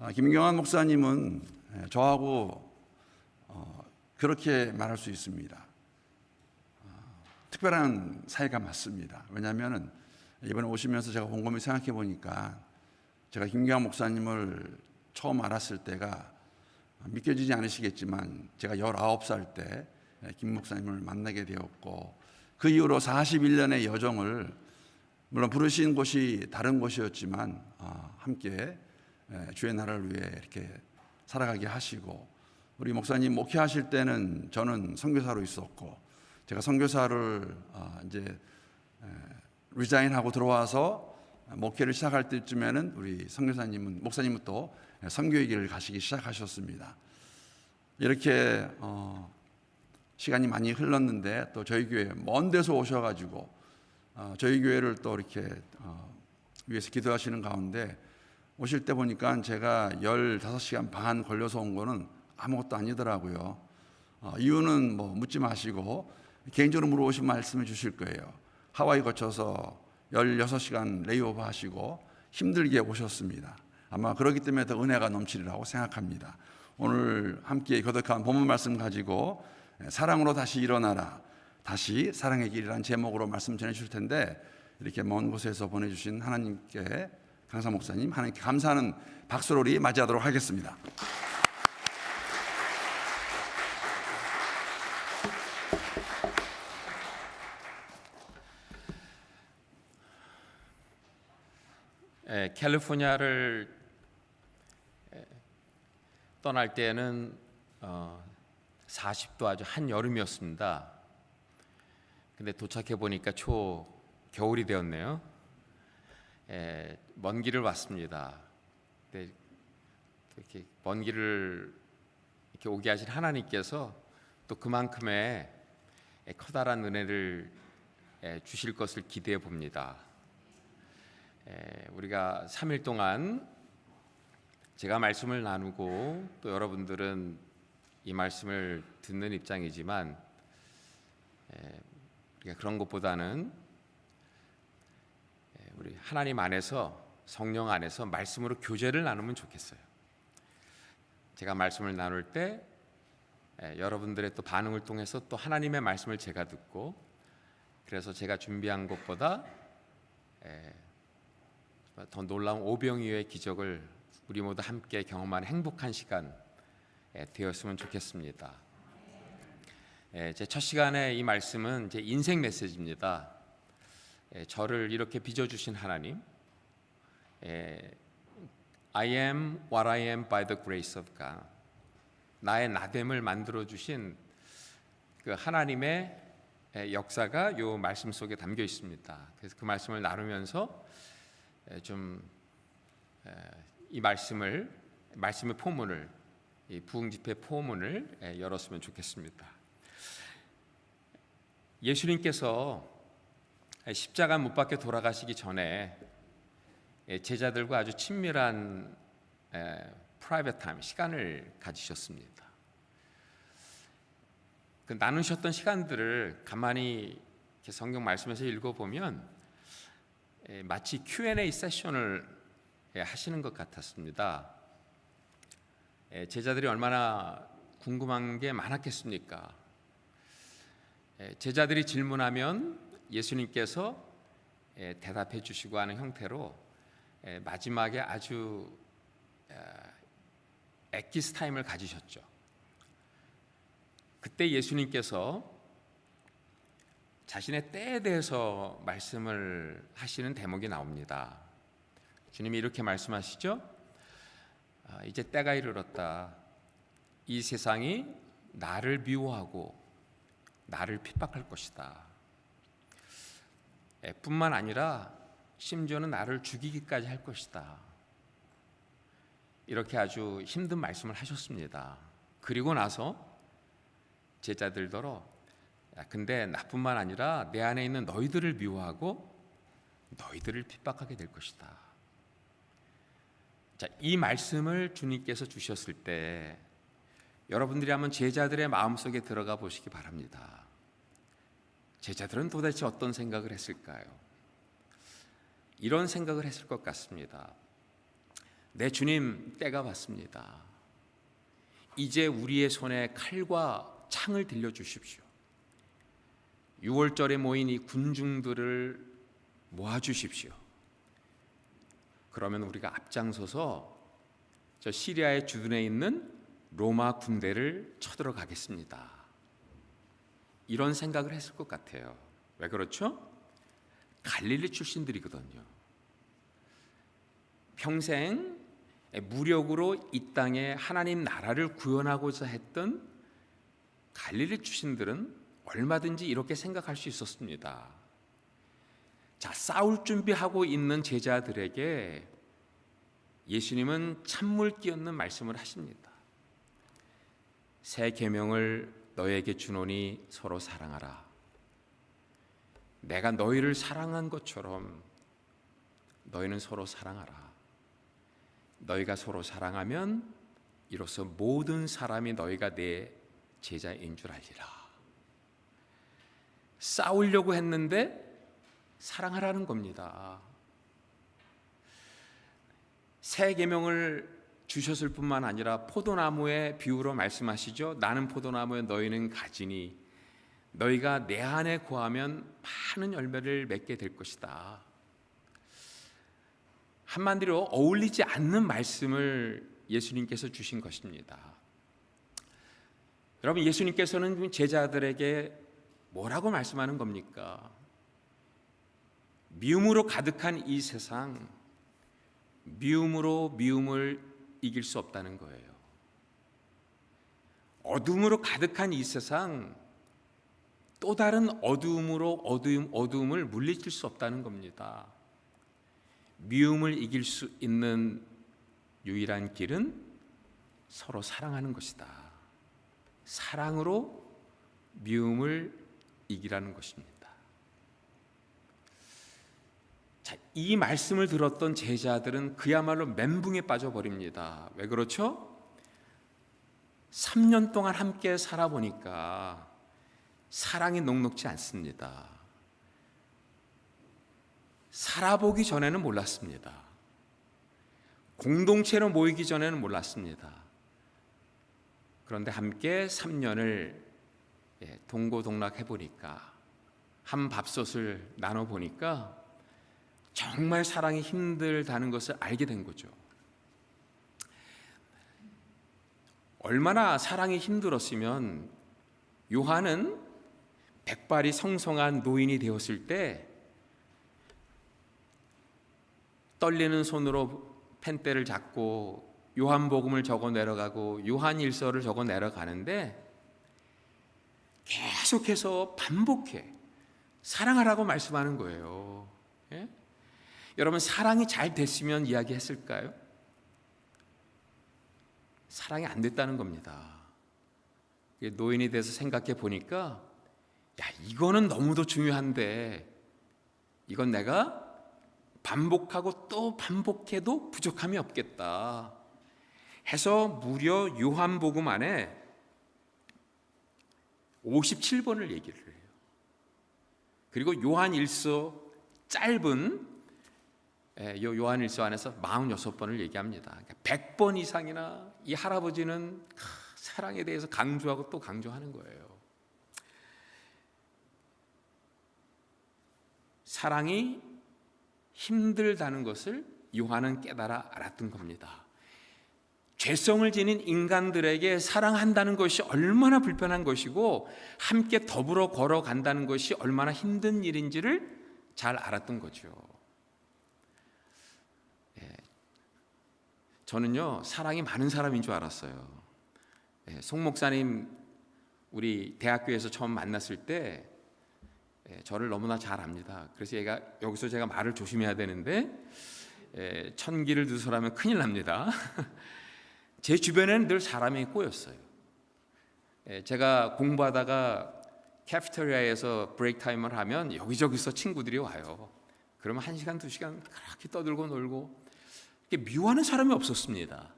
김경환 목사님은 저하고 그렇게 말할 수 있습니다. 특별한 사이가 맞습니다. 왜냐하면 이번에 오시면서 제가 곰곰이 생각해 보니까 제가 김경환 목사님을 처음 알았을 때가 믿겨지지 않으시겠지만 제가 19살 때 김 목사님을 만나게 되었고, 그 이후로 41년의 여정을, 물론 부르신 곳이 다른 곳이었지만 함께 주의 나라를 위해 이렇게 살아가게 하시고, 우리 목사님 목회하실 때는 저는 선교사로 있었고, 제가 선교사를 이제 리자인하고 들어와서 목회를 시작할 때쯤에는 우리 목사님은 또 선교의 길을 가시기 시작하셨습니다. 이렇게 시간이 많이 흘렀는데 또 저희 교회 먼 데서 오셔가지고 저희 교회를 또 이렇게 위해서 기도하시는 가운데 오실 때 보니까 제가 15시간 반 걸려서 온 거는 아무것도 아니더라고요. 이유는 뭐 묻지 마시고 개인적으로 물어보신 말씀해 주실 거예요. 하와이 거쳐서 16시간 레이오버 하시고 힘들게 오셨습니다. 아마 그렇기 때문에 더 은혜가 넘치리라고 생각합니다. 오늘 함께 거듭한 본문 말씀 가지고 사랑으로 다시 일어나라, 다시 사랑의 길이라는 제목으로 말씀 전해 주실 텐데, 이렇게 먼 곳에서 보내주신 하나님께, 강사 목사님 하나님께 감사하는 박수로 우리 맞이하도록 하겠습니다. 캘리포니아를 떠날 때는 40도 아주 한여름이었습니다. 근데 도착해 보니까 겨울이 되었네요. 먼 길을 왔습니다. 근데 이렇게 먼 길을 이렇게 오게 하신 하나님께서 또 그만큼의 커다란 은혜를 주실 것을 기대해 봅니다. 우리가 3일 동안 제가 말씀을 나누고 또 여러분들은 이 말씀을 듣는 입장이지만, 우리가 그런 것보다는 우리 하나님 안에서, 성령 안에서 말씀으로 교제를 나누면 좋겠어요. 제가 말씀을 나눌 때 여러분들의 또 반응을 통해서 또 하나님의 말씀을 제가 듣고, 그래서 제가 준비한 것보다 더 놀라운 오병이어의 기적을 우리 모두 함께 경험하는 행복한 시간 되었으면 좋겠습니다. 제 첫 시간에 이 말씀은 제 인생 메시지입니다. 저를 이렇게 빚어주신 하나님, I am what I am by the grace of God, 나의 나됨을 만들어주신 그 하나님의 역사가 이 말씀 속에 담겨 있습니다. 그래서 그 말씀을 나누면서 이 말씀의 포문을, 이 부흥집회 포문을 열었으면 좋겠습니다. 예수님께서 십자가 못 박혀 돌아가시기 전에 제자들과 아주 친밀한 프라이빗 타임, 시간을 가지셨습니다. 그 나누셨던 시간들을 가만히 이렇게 성경 말씀에서 읽어보면 마치 Q&A 세션을 하시는 것 같았습니다. 제자들이 얼마나 궁금한 게 많았겠습니까? 제자들이 질문하면 예수님께서 대답해 주시고 하는 형태로 마지막에 아주 엑기스 타임을 가지셨죠. 그때 예수님께서 자신의 때에 대해서 말씀을 하시는 대목이 나옵니다. 주님이 이렇게 말씀하시죠. 이제 때가 이르렀다. 이 세상이 나를 미워하고 나를 핍박할 것이다. 뿐만 아니라 심지어는 나를 죽이기까지 할 것이다. 이렇게 아주 힘든 말씀을 하셨습니다. 그리고 나서 제자들더러, 근데 나뿐만 아니라 내 안에 있는 너희들을 미워하고 너희들을 핍박하게 될 것이다. 자, 이 말씀을 주님께서 주셨을 때 여러분들이 한번 제자들의 마음속에 들어가 보시기 바랍니다. 제자들은 도대체 어떤 생각을 했을까요? 이런 생각을 했을 것 같습니다. 네, 주님, 때가 왔습니다. 이제 우리의 손에 칼과 창을 들려주십시오. 6월절에 모인 이 군중들을 모아주십시오. 그러면 우리가 앞장서서 저 시리아의 주둔에 있는 로마 군대를 쳐들어가겠습니다. 이런 생각을 했을 것 같아요. 왜 그렇죠? 갈릴리 출신들이거든요. 평생 무력으로 이 땅에 하나님 나라를 구현하고자 했던 갈릴리 출신들은 얼마든지 이렇게 생각할 수 있었습니다. 자, 싸울 준비하고 있는 제자들에게 예수님은 찬물 끼얹는 말씀을 하십니다. 새 계명을 너에게 주노니 서로 사랑하라. 내가 너희를 사랑한 것처럼 너희는 서로 사랑하라. 너희가 서로 사랑하면 이로써 모든 사람이 너희가 내 제자인 줄 알리라. 싸우려고 했는데 사랑하라는 겁니다. 새 계명을 주셨을 뿐만 아니라 포도나무의 비유로 말씀하시죠. 나는 포도나무에 너희는 가지니 너희가 내 안에 거하면 많은 열매를 맺게 될 것이다. 한마디로 어울리지 않는 말씀을 예수님께서 주신 것입니다. 여러분, 예수님께서는 제자들에게 뭐라고 말씀하는 겁니까? 미움으로 가득한 이 세상, 미움으로 미움을 이길 수 없다는 거예요. 어둠으로 가득한 이 세상, 또 다른 어두움으로 어두움을 물리칠 수 없다는 겁니다. 미움을 이길 수 있는 유일한 길은 서로 사랑하는 것이다. 사랑으로 미움을 이기라는 것입니다. 자, 이 말씀을 들었던 제자들은 그야말로 멘붕에 빠져버립니다. 왜 그렇죠? 3년 동안 함께 살아보니까 사랑이 녹록지 않습니다. 살아보기 전에는 몰랐습니다. 공동체로 모이기 전에는 몰랐습니다. 그런데 함께 3년을 동고동락해 보니까, 한 밥솥을 나눠 보니까 정말 사랑이 힘들다는 것을 알게 된 거죠. 얼마나 사랑이 힘들었으면 요한은 백발이 성성한 노인이 되었을 때 떨리는 손으로 펜대를 잡고 요한복음을 적어 내려가고 요한일서를 적어 내려가는데 계속해서 반복해 사랑하라고 말씀하는 거예요. 예? 여러분, 사랑이 잘 됐으면 이야기했을까요? 사랑이 안 됐다는 겁니다. 노인이 돼서 생각해 보니까, 야, 이거는 너무도 중요한데 이건 내가 반복하고 또 반복해도 부족함이 없겠다 해서 무려 요한복음 안에 57번을 얘기를 해요. 그리고 요한일서 짧은 요한일서 안에서 46번을 얘기합니다. 그러니까 100번 이상이나 이 할아버지는 사랑에 대해서 강조하고 또 강조하는 거예요. 사랑이 힘들다는 것을 요한은 깨달아 알았던 겁니다. 죄성을 지닌 인간들에게 사랑한다는 것이 얼마나 불편한 것이고 함께 더불어 걸어간다는 것이 얼마나 힘든 일인지를 잘 알았던 거죠. 저는요, 사랑이 많은 사람인 줄 알았어요. 송 목사님 우리 대학교에서 처음 만났을 때 저를 너무나 잘 압니다. 그래서 여기서 제가 말을 조심해야 되는데 천기를 누설하면 큰일 납니다. 제 주변에는 늘 사람이 꼬였어요. 제가 공부하다가 캐피테리아에서 브레이크 타임을 하면 여기저기서 친구들이 와요. 그러면 1시간, 2시간 그렇게 떠들고 놀고 미워하는 사람이 없었습니다.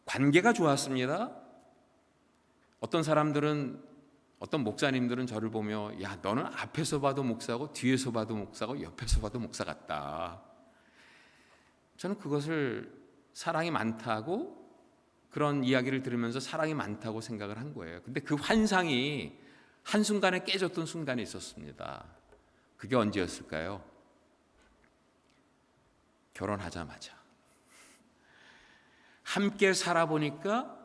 관계가 좋았습니다. 어떤 목사님들은 저를 보며, 야, 너는 앞에서 봐도 목사고 뒤에서 봐도 목사고 옆에서 봐도 목사 같다. 저는 그것을 사랑이 많다고, 그런 이야기를 들으면서 사랑이 많다고 생각을 한 거예요. 근데 그 환상이 한순간에 깨졌던 순간이 있었습니다. 그게 언제였을까요? 결혼하자마자. 함께 살아보니까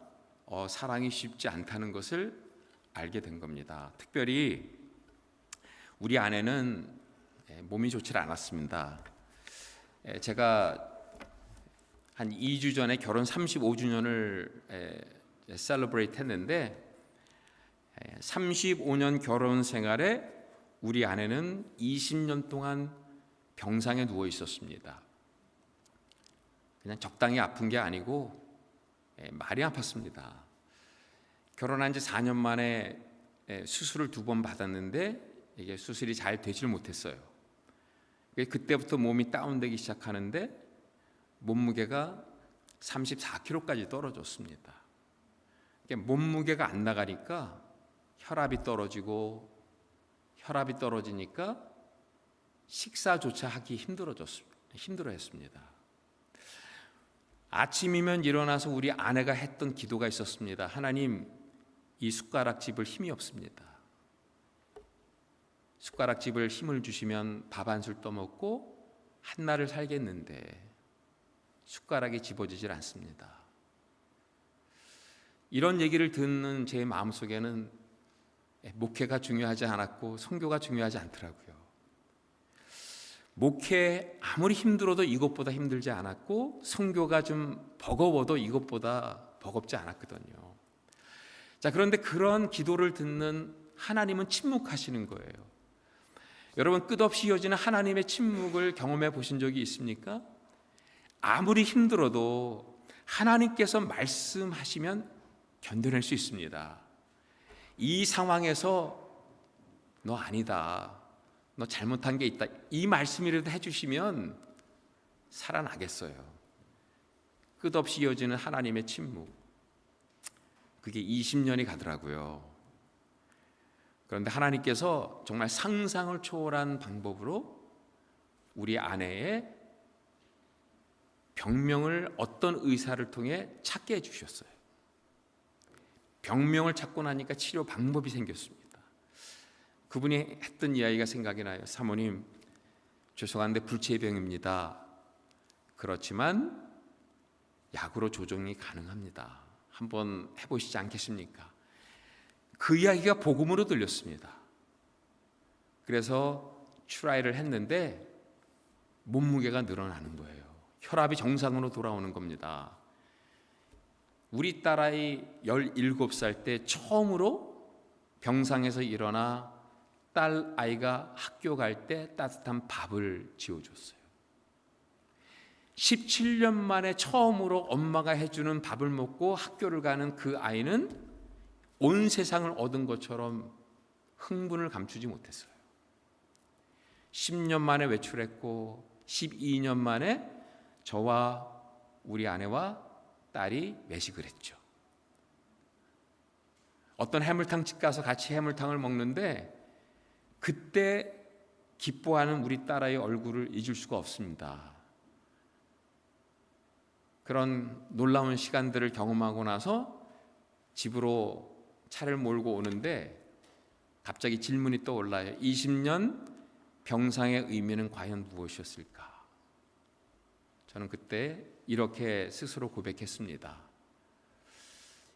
사랑이 쉽지 않다는 것을 알게 된 겁니다. 특별히 우리 아내는 몸이 좋지 않았습니다. 제가 한 2주 전에 결혼 35주년을 셀러브레이트 했는데, 35년 결혼 생활에 우리 아내는 20년 동안 병상에 누워 있었습니다. 그냥 적당히 아픈 게 아니고 많이 아팠습니다. 결혼한 지 4년 만에 수술을 2번 받았는데 이게 수술이 잘 되질 못했어요. 그때부터 몸이 다운되기 시작하는데 몸무게가 34kg까지 떨어졌습니다. 몸무게가 안 나가니까 혈압이 떨어지니까 식사조차 하기 힘들어했습니다. 아침이면 일어나서 우리 아내가 했던 기도가 있었습니다. 하나님, 이 숟가락집을 힘이 없습니다. 숟가락집을 힘을 주시면 밥 한 술 떠먹고 한날을 살겠는데 숟가락이 집어지질 않습니다. 이런 얘기를 듣는 제 마음속에는 목회가 중요하지 않았고 선교가 중요하지 않더라고요. 목회 아무리 힘들어도 이것보다 힘들지 않았고, 선교가 좀 버거워도 이것보다 버겁지 않았거든요. 자, 그런데 그런 기도를 듣는 하나님은 침묵하시는 거예요. 여러분, 끝없이 이어지는 하나님의 침묵을 경험해 보신 적이 있습니까? 아무리 힘들어도 하나님께서 말씀하시면 견뎌낼 수 있습니다. 이 상황에서 너 아니다, 너 잘못한 게 있다, 이 말씀이라도 해주시면 살아나겠어요. 끝없이 이어지는 하나님의 침묵, 그게 20년이 가더라고요. 그런데 하나님께서 정말 상상을 초월한 방법으로 우리 아내의 병명을 어떤 의사를 통해 찾게 해주셨어요. 병명을 찾고 나니까 치료 방법이 생겼습니다. 그분이 했던 이야기가 생각이 나요. 사모님, 죄송한데 불치병입니다. 그렇지만 약으로 조정이 가능합니다. 한번 해보시지 않겠습니까? 그 이야기가 복음으로 들렸습니다. 그래서 트라이를 했는데 몸무게가 늘어나는 거예요. 혈압이 정상으로 돌아오는 겁니다. 우리 딸아이 17살 때 처음으로 병상에서 일어나 딸 아이가 학교 갈 때 따뜻한 밥을 지어줬어요. 17년 만에 처음으로 엄마가 해주는 밥을 먹고 학교를 가는 그 아이는 온 세상을 얻은 것처럼 흥분을 감추지 못했어요. 10년 만에 외출했고 12년 만에 저와 우리 아내와 딸이 외식을 했죠. 어떤 해물탕집 가서 같이 해물탕을 먹는데 그때 기뻐하는 우리 딸아이의 얼굴을 잊을 수가 없습니다. 그런 놀라운 시간들을 경험하고 나서 집으로 차를 몰고 오는데 갑자기 질문이 떠올라요. 20년 병상의 의미는 과연 무엇이었을까? 저는 그때 이렇게 스스로 고백했습니다.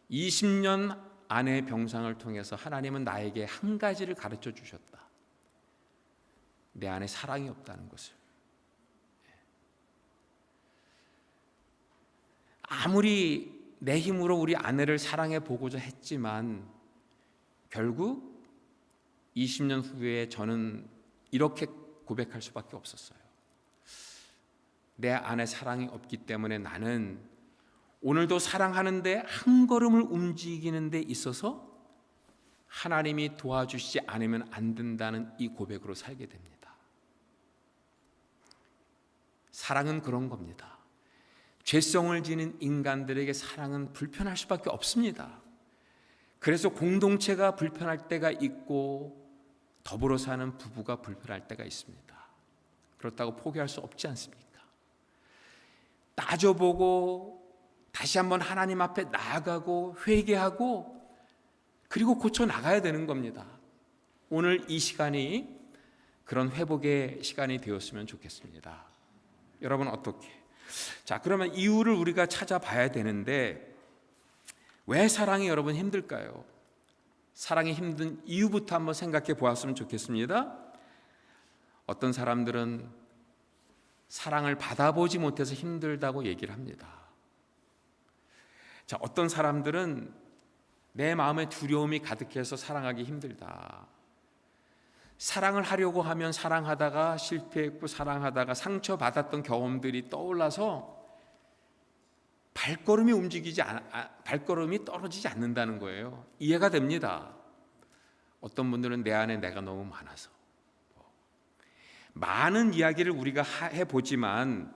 20년 아내의 병상을 통해서 하나님은 나에게 한 가지를 가르쳐 주셨다. 내 안에 사랑이 없다는 것을. 아무리 내 힘으로 우리 아내를 사랑해 보고자 했지만 결국 20년 후에 저는 이렇게 고백할 수밖에 없었어요. 내 안에 사랑이 없기 때문에 나는 오늘도 사랑하는데 한 걸음을 움직이는 데 있어서 하나님이 도와주시지 않으면 안 된다는 이 고백으로 살게 됩니다. 사랑은 그런 겁니다. 죄성을 지닌 인간들에게 사랑은 불편할 수밖에 없습니다. 그래서 공동체가 불편할 때가 있고 더불어 사는 부부가 불편할 때가 있습니다. 그렇다고 포기할 수 없지 않습니까? 따져보고 다시 한번 하나님 앞에 나아가고 회개하고 그리고 고쳐 나가야 되는 겁니다. 오늘 이 시간이 그런 회복의 시간이 되었으면 좋겠습니다. 여러분 어떻게? 자, 그러면 이유를 우리가 찾아봐야 되는데 왜 사랑이 여러분 힘들까요? 사랑이 힘든 이유부터 한번 생각해 보았으면 좋겠습니다. 어떤 사람들은 사랑을 받아보지 못해서 힘들다고 얘기를 합니다. 자, 어떤 사람들은 내 마음에 두려움이 가득해서 사랑하기 힘들다. 사랑을 하려고 하면 사랑하다가 실패했고 사랑하다가 상처받았던 경험들이 떠올라서 발걸음이 떨어지지 않는다는 거예요. 이해가 됩니다. 어떤 분들은 내 안에 내가 너무 많아서 많은 이야기를 우리가 해보지만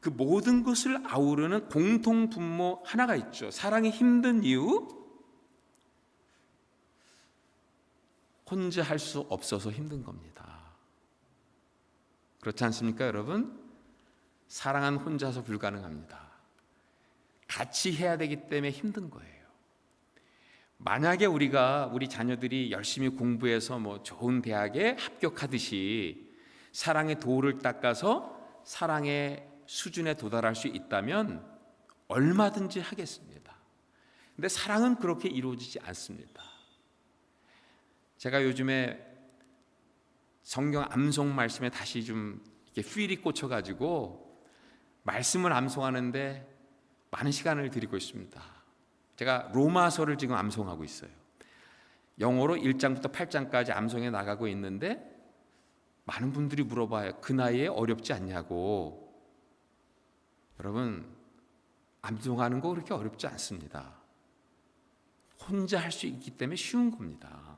그 모든 것을 아우르는 공통 분모 하나가 있죠. 사랑이 힘든 이유? 혼자 할 수 없어서 힘든 겁니다. 그렇지 않습니까, 여러분? 사랑은 혼자서 불가능합니다. 같이 해야 되기 때문에 힘든 거예요. 만약에 우리 자녀들이 열심히 공부해서 좋은 대학에 합격하듯이 사랑의 도를 닦아서 사랑의 수준에 도달할 수 있다면 얼마든지 하겠습니다. 근데 사랑은 그렇게 이루어지지 않습니다. 제가 요즘에 성경 암송 말씀에 다시 좀 이렇게 필이 꽂혀가지고 말씀을 암송하는데 많은 시간을 들이고 있습니다. 제가 로마서를 지금 암송하고 있어요. 영어로 1장부터 8장까지 암송해 나가고 있는데 많은 분들이 물어봐요. 그 나이에 어렵지 않냐고. 여러분, 암송하는 거 그렇게 어렵지 않습니다. 혼자 할 수 있기 때문에 쉬운 겁니다.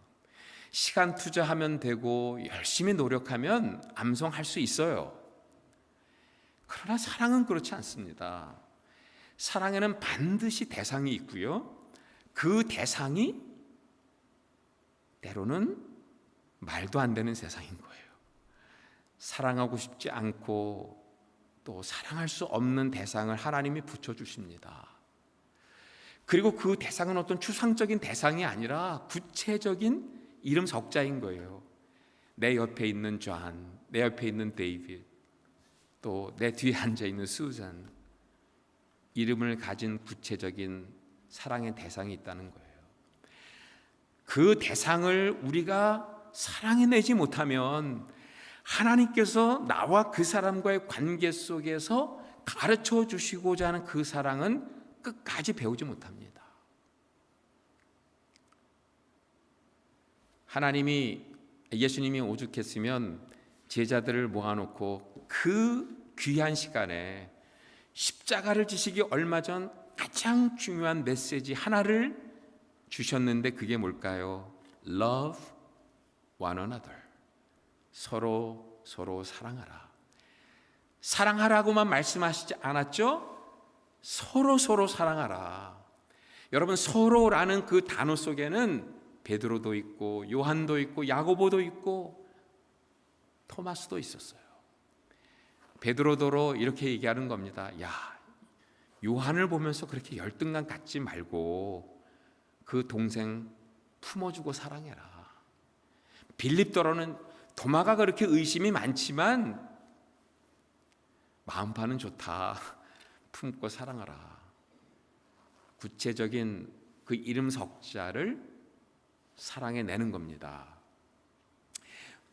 시간 투자하면 되고 열심히 노력하면 암송할 수 있어요. 그러나 사랑은 그렇지 않습니다. 사랑에는 반드시 대상이 있고요. 그 대상이 때로는 말도 안 되는 세상인 거예요. 사랑하고 싶지 않고 또 사랑할 수 없는 대상을 하나님이 붙여주십니다. 그리고 그 대상은 어떤 추상적인 대상이 아니라 구체적인 이름 석자인 거예요. 내 옆에 있는 존, 내 옆에 있는 데이빗, 또 내 뒤에 앉아있는 수잔, 이름을 가진 구체적인 사랑의 대상이 있다는 거예요. 그 대상을 우리가 사랑해내지 못하면 하나님께서 나와 그 사람과의 관계 속에서 가르쳐 주시고자 하는 그 사랑은 끝까지 배우지 못합니다. 예수님이 오죽했으면 제자들을 모아놓고 그 귀한 시간에 십자가를 지시기 얼마 전 가장 중요한 메시지 하나를 주셨는데 그게 뭘까요? Love one another. 서로 사랑하라. 사랑하라고만 말씀하시지 않았죠? 서로 사랑하라. 여러분, 서로라는 그 단어 속에는 베드로도 있고 요한도 있고 야고보도 있고 토마스도 있었어요. 베드로더러 이렇게 얘기하는 겁니다. 야, 요한을 보면서 그렇게 열등감 갖지 말고 그 동생 품어주고 사랑해라. 빌립더러는 도마가 그렇게 의심이 많지만 마음파는 좋다. 품고 사랑하라. 구체적인 그 이름 석자를 사랑해 내는 겁니다.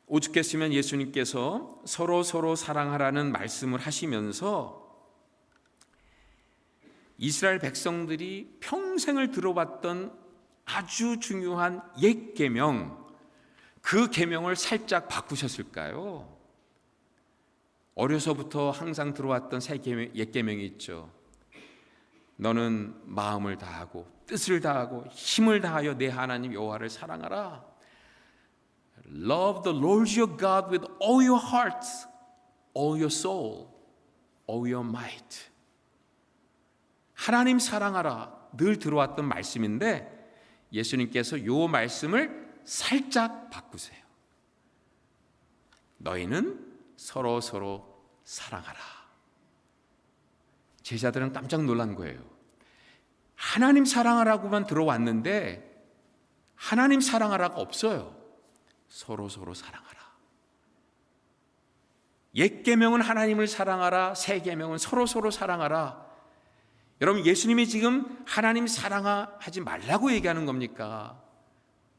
오죽했으면 예수님께서 서로 사랑하라는 말씀을 하시면서 이스라엘 백성들이 평생을 들어봤던 아주 중요한 옛 계명, 그 계명을 살짝 바꾸셨을까요? 어려서부터 항상 들어왔던 옛 계명이 있죠. 너는 마음을 다하고 뜻을 다하고 힘을 다하여 내 하나님 여호와를 사랑하라. Love the Lord your God with all your heart, all your soul, all your might. 하나님 사랑하라. 늘 들어왔던 말씀인데 예수님께서 이 말씀을 살짝 바꾸세요. 너희는 서로 사랑하라. 제자들은 깜짝 놀란 거예요. 하나님 사랑하라고만 들어왔는데 하나님 사랑하라가 없어요. 서로 사랑하라. 옛 계명은 하나님을 사랑하라, 새 계명은 서로 사랑하라. 여러분, 예수님이 지금 하나님 사랑하지 말라고 얘기하는 겁니까?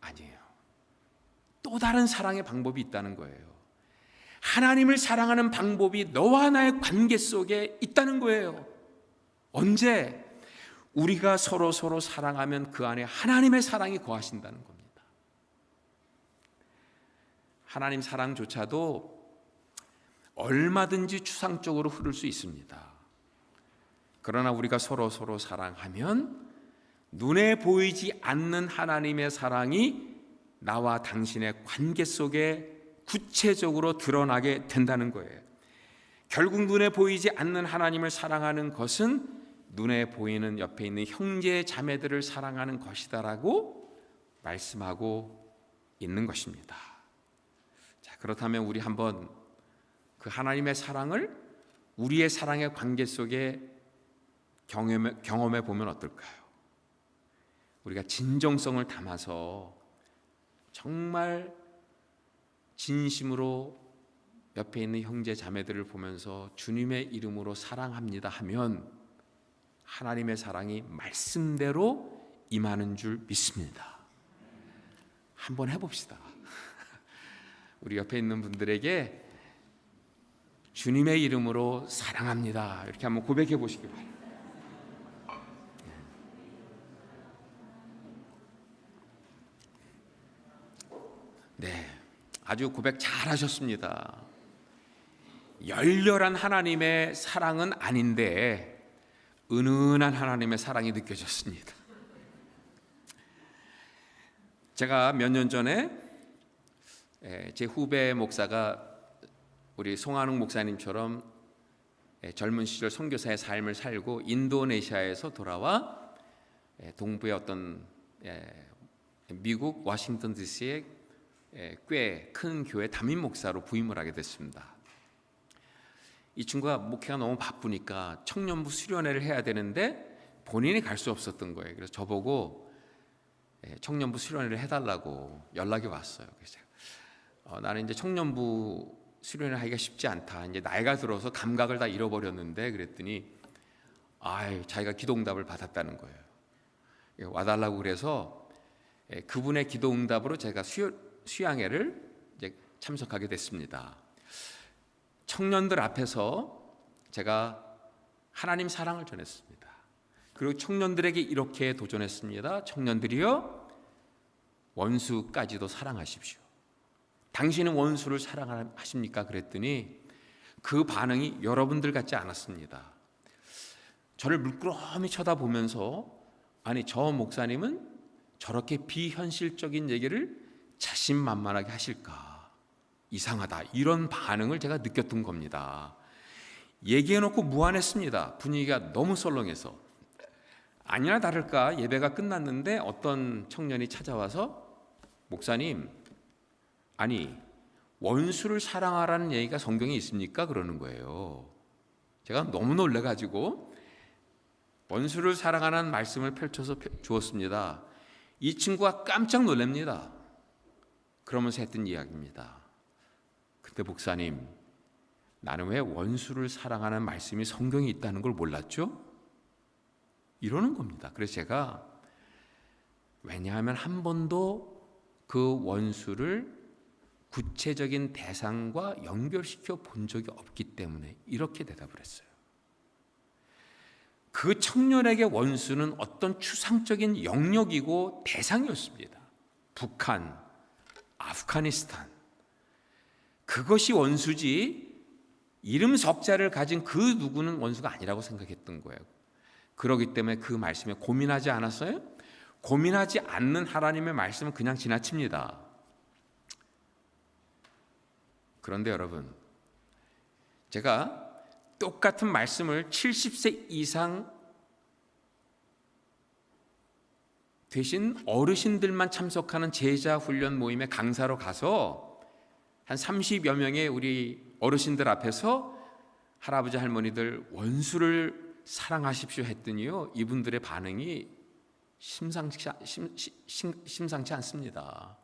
아니에요. 또 다른 사랑의 방법이 있다는 거예요. 하나님을 사랑하는 방법이 너와 나의 관계 속에 있다는 거예요. 언제? 우리가 서로 사랑하면 그 안에 하나님의 사랑이 거하신다는 겁니다. 하나님 사랑조차도 얼마든지 추상적으로 흐를 수 있습니다. 그러나 우리가 서로 사랑하면 눈에 보이지 않는 하나님의 사랑이 나와 당신의 관계 속에 구체적으로 드러나게 된다는 거예요. 결국 눈에 보이지 않는 하나님을 사랑하는 것은 눈에 보이는 옆에 있는 형제 자매들을 사랑하는 것이다라고 말씀하고 있는 것입니다. 자, 그렇다면 우리 한번 그 하나님의 사랑을 우리의 사랑의 관계 속에 경험해 보면 어떨까요? 우리가 진정성을 담아서 정말 진심으로 옆에 있는 형제 자매들을 보면서 주님의 이름으로 사랑합니다 하면 하나님의 사랑이 말씀대로 임하는 줄 믿습니다. 한번 해봅시다. 우리 옆에 있는 분들에게 주님의 이름으로 사랑합니다 이렇게 한번 고백해 보시기 바랍니다. 네, 아주 고백 잘하셨습니다. 열렬한 하나님의 사랑은 아닌데 은은한 하나님의 사랑이 느껴졌습니다. 제가 몇 년 전에 제 후배 목사가 우리 송한웅 목사님처럼 젊은 시절 선교사의 삶을 살고 인도네시아에서 돌아와 동부의 어떤 미국 워싱턴 DC의 꽤 큰 교회 담임 목사로 부임을 하게 됐습니다. 이 친구가 목회가 너무 바쁘니까 청년부 수련회를 해야 되는데 본인이 갈 수 없었던 거예요. 그래서 저보고 청년부 수련회를 해달라고 연락이 왔어요. 그래서 나는 이제 청년부 수련회 하기가 쉽지 않다. 이제 나이가 들어서 감각을 다 잃어버렸는데 그랬더니 자기가 기도응답을 받았다는 거예요. 와달라고 그래서 그분의 기도응답으로 제가 수양회를 이제 참석하게 됐습니다. 청년들 앞에서 제가 하나님 사랑을 전했습니다. 그리고 청년들에게 이렇게 도전했습니다. 청년들이여, 원수까지도 사랑하십시오. 당신은 원수를 사랑하십니까? 그랬더니 그 반응이 여러분들 같지 않았습니다. 저를 물끄러미 쳐다보면서 아니, 저 목사님은 저렇게 비현실적인 얘기를 자신만만하게 하실까? 이상하다. 이런 반응을 제가 느꼈던 겁니다. 얘기해놓고 무안했습니다. 분위기가 너무 썰렁해서. 아니나 다를까 예배가 끝났는데 어떤 청년이 찾아와서 목사님, 아니 원수를 사랑하라는 얘기가 성경에 있습니까? 그러는 거예요. 제가 너무 놀래가지고 원수를 사랑하라는 말씀을 펼쳐서 주었습니다. 이 친구가 깜짝 놀랍니다. 그러면서 했던 이야기입니다. 그때 목사님, 나는 왜 원수를 사랑하는 말씀이 성경에 있다는 걸 몰랐죠? 이러는 겁니다. 그래서 제가 왜냐하면 한 번도 그 원수를 구체적인 대상과 연결시켜 본 적이 없기 때문에 이렇게 대답을 했어요. 그 청년에게 원수는 어떤 추상적인 영역이고 대상이었습니다. 북한, 아프가니스탄, 그것이 원수지 이름 석자를 가진 그 누구는 원수가 아니라고 생각했던 거예요. 그렇기 때문에 그 말씀에 고민하지 않았어요? 고민하지 않는 하나님의 말씀은 그냥 지나칩니다. 그런데 여러분, 제가 똑같은 말씀을 70세 이상 되신 어르신들만 참석하는 제자 훈련 모임에 강사로 가서 한 30여 명의 우리 어르신들 앞에서 할아버지 할머니들 원수를 사랑하십시오 했더니요, 이분들의 반응이 심상치 않습니다.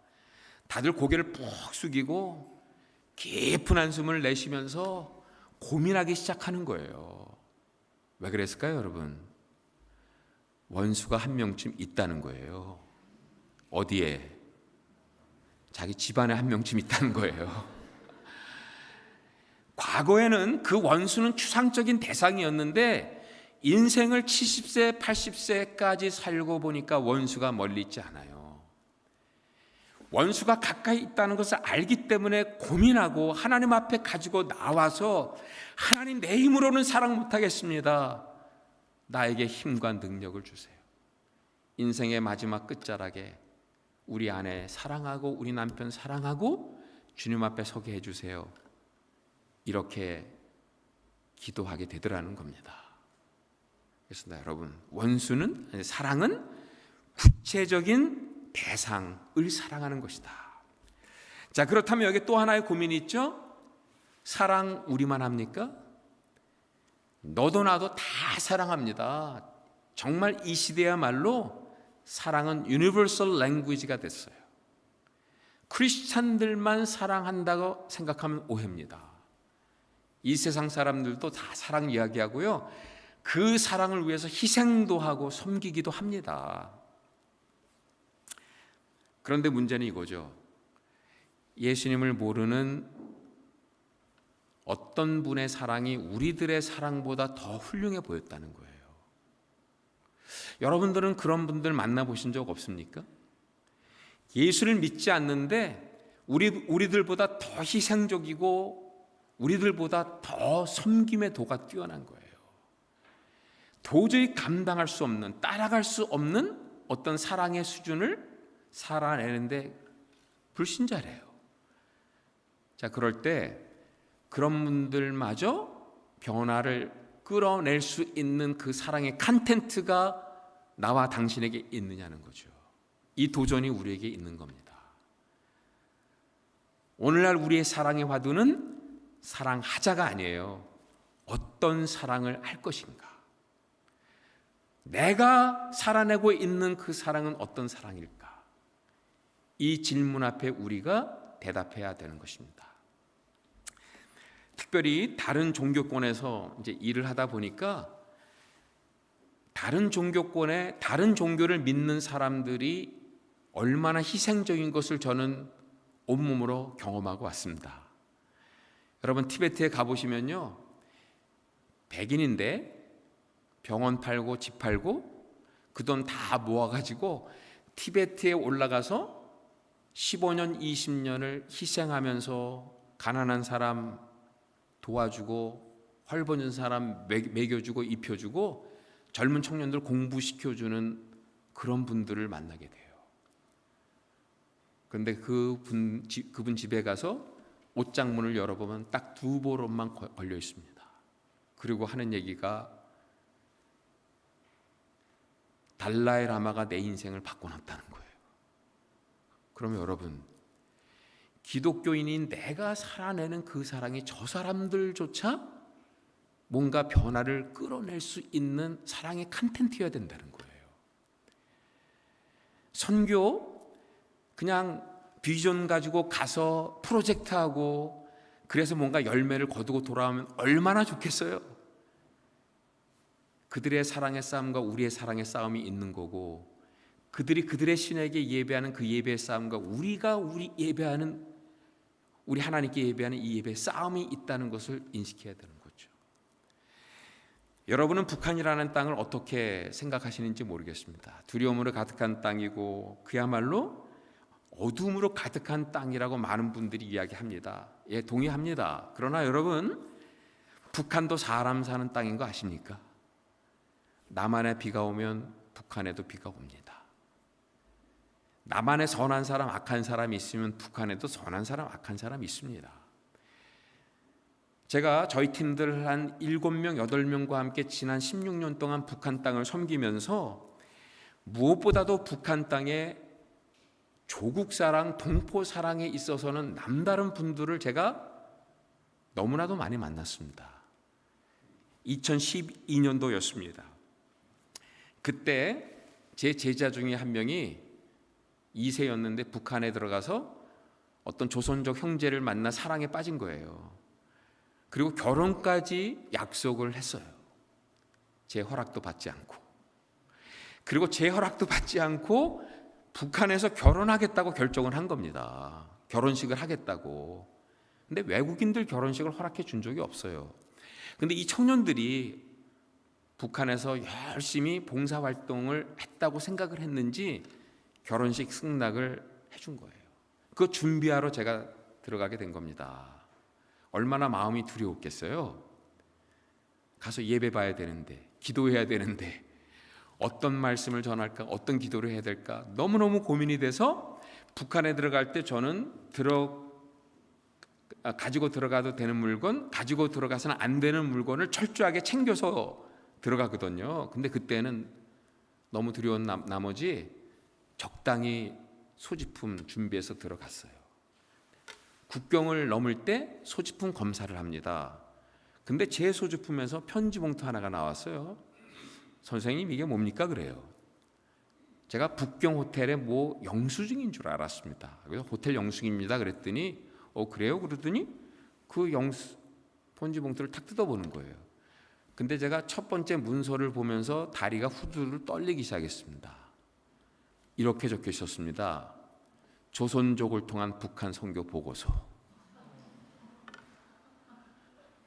다들 고개를 푹 숙이고 깊은 한숨을 내쉬면서 고민하기 시작하는 거예요. 왜 그랬을까요, 여러분? 원수가 한 명쯤 있다는 거예요. 어디에? 자기 집안에 한 명쯤 있다는 거예요. 과거에는 그 원수는 추상적인 대상이었는데 인생을 70세, 80세까지 살고 보니까 원수가 멀리 있지 않아요. 원수가 가까이 있다는 것을 알기 때문에 고민하고 하나님 앞에 가지고 나와서 하나님, 내 힘으로는 사랑 못하겠습니다. 나에게 힘과 능력을 주세요. 인생의 마지막 끝자락에 우리 아내 사랑하고 우리 남편 사랑하고 주님 앞에 서게 해주세요. 이렇게 기도하게 되더라는 겁니다. 그래서 여러분, 원수는, 사랑은 구체적인 대상을 사랑하는 것이다. 자, 그렇다면 여기 또 하나의 고민이 있죠. 사랑 우리만 합니까? 너도 나도 다 사랑합니다. 정말 이 시대야말로 사랑은 유니버설 랭귀지가 됐어요. 크리스찬들만 사랑한다고 생각하면 오해입니다. 이 세상 사람들도 다 사랑 이야기하고요, 그 사랑을 위해서 희생도 하고 섬기기도 합니다. 그런데 문제는 이거죠. 예수님을 모르는 어떤 분의 사랑이 우리들의 사랑보다 더 훌륭해 보였다는 거예요. 여러분들은 그런 분들 만나보신 적 없습니까? 예수를 믿지 않는데 우리들보다 더 희생적이고 우리들보다 더 섬김의 도가 뛰어난 거예요. 도저히 감당할 수 없는, 따라갈 수 없는 어떤 사랑의 수준을 살아내는데 불신자래요. 자, 그럴 때 그런 분들마저 변화를 끌어낼 수 있는 그 사랑의 컨텐츠가 나와 당신에게 있느냐는 거죠. 이 도전이 우리에게 있는 겁니다. 오늘날 우리의 사랑의 화두는 사랑하자가 아니에요. 어떤 사랑을 할 것인가? 내가 살아내고 있는 그 사랑은 어떤 사랑일까? 이 질문 앞에 우리가 대답해야 되는 것입니다. 특별히 다른 종교권에서 이제 일을 하다 보니까 다른 종교권에 다른 종교를 믿는 사람들이 얼마나 희생적인 것을 저는 온몸으로 경험하고 왔습니다. 여러분, 티베트에 가보시면요, 백인인데 병원 팔고 집 팔고 그 돈 다 모아가지고 티베트에 올라가서 15년, 20년을 희생하면서 가난한 사람 도와주고 헐벗은 사람 먹여주고 입혀주고 젊은 청년들 공부시켜주는 그런 분들을 만나게 돼요. 그런데 그분 집에 가서 옷장문을 열어보면 딱 2보름만 걸려 있습니다. 그리고 하는 얘기가 달라이 라마가 내 인생을 바꿔놨다는 거예요. 그러면 여러분, 기독교인인 내가 살아내는 그 사랑이 저 사람들조차 뭔가 변화를 끌어낼 수 있는 사랑의 컨텐츠여야 된다는 거예요. 선교 그냥 비전 가지고 가서 프로젝트하고 그래서 뭔가 열매를 거두고 돌아오면 얼마나 좋겠어요. 그들의 사랑의 싸움과 우리의 사랑의 싸움이 있는 거고, 그들이 그들의 신에게 예배하는 그 예배의 싸움과 우리가 우리 하나님께 예배하는 이 예배의 싸움이 있다는 것을 인식해야 되는 거죠. 여러분은 북한이라는 땅을 어떻게 생각하시는지 모르겠습니다. 두려움으로 가득한 땅이고 그야말로 어둠으로 가득한 땅이라고 많은 분들이 이야기합니다. 예, 동의합니다. 그러나 여러분, 북한도 사람 사는 땅인 거 아십니까? 남한에 비가 오면 북한에도 비가 옵니다. 남한에 선한 사람, 악한 사람이 있으면 북한에도 선한 사람, 악한 사람이 있습니다. 제가 저희 팀들 한 7명, 8명과 함께 지난 16년 동안 북한 땅을 섬기면서 무엇보다도 북한 땅에 조국 사랑, 동포 사랑에 있어서는 남다른 분들을 제가 너무나도 많이 만났습니다. 2012년도였습니다. 그때 제 제자 중에 한 명이 2세였는데 북한에 들어가서 어떤 조선족 형제를 만나 사랑에 빠진 거예요. 그리고 결혼까지 약속을 했어요. 제 허락도 받지 않고. 그리고 제 허락도 받지 않고 북한에서 결혼하겠다고 결정을 한 겁니다. 결혼식을 하겠다고. 근데 외국인들 결혼식을 허락해 준 적이 없어요. 근데 이 청년들이 북한에서 열심히 봉사활동을 했다고 생각을 했는지 결혼식 승낙을 해준 거예요. 그 준비하러 제가 들어가게 된 겁니다. 얼마나 마음이 두려웠겠어요. 가서 예배 봐야 되는데, 기도해야 되는데, 어떤 말씀을 전할까, 어떤 기도를 해야 될까 너무너무 고민이 돼서 북한에 들어갈 때 저는 가지고 들어가도 되는 물건, 가지고 들어가서는 안 되는 물건을 철저하게 챙겨서 들어가거든요. 근데 그때는 너무 두려운 나머지 적당히 소지품 준비해서 들어갔어요. 국경을 넘을 때 소지품 검사를 합니다. 근데 제 소지품에서 편지 봉투 하나가 나왔어요. 선생님 이게 뭡니까? 그래요. 제가 북경 호텔의 뭐 영수증인 줄 알았습니다. 그래서 호텔 영수증입니다. 그랬더니 그래요? 그러더니 그 편지 봉투를 탁 뜯어보는 거예요. 근데 제가 첫 번째 문서를 보면서 다리가 후두루 떨리기 시작했습니다. 이렇게 적혀 있었습니다. 조선족을 통한 북한 선교 보고서.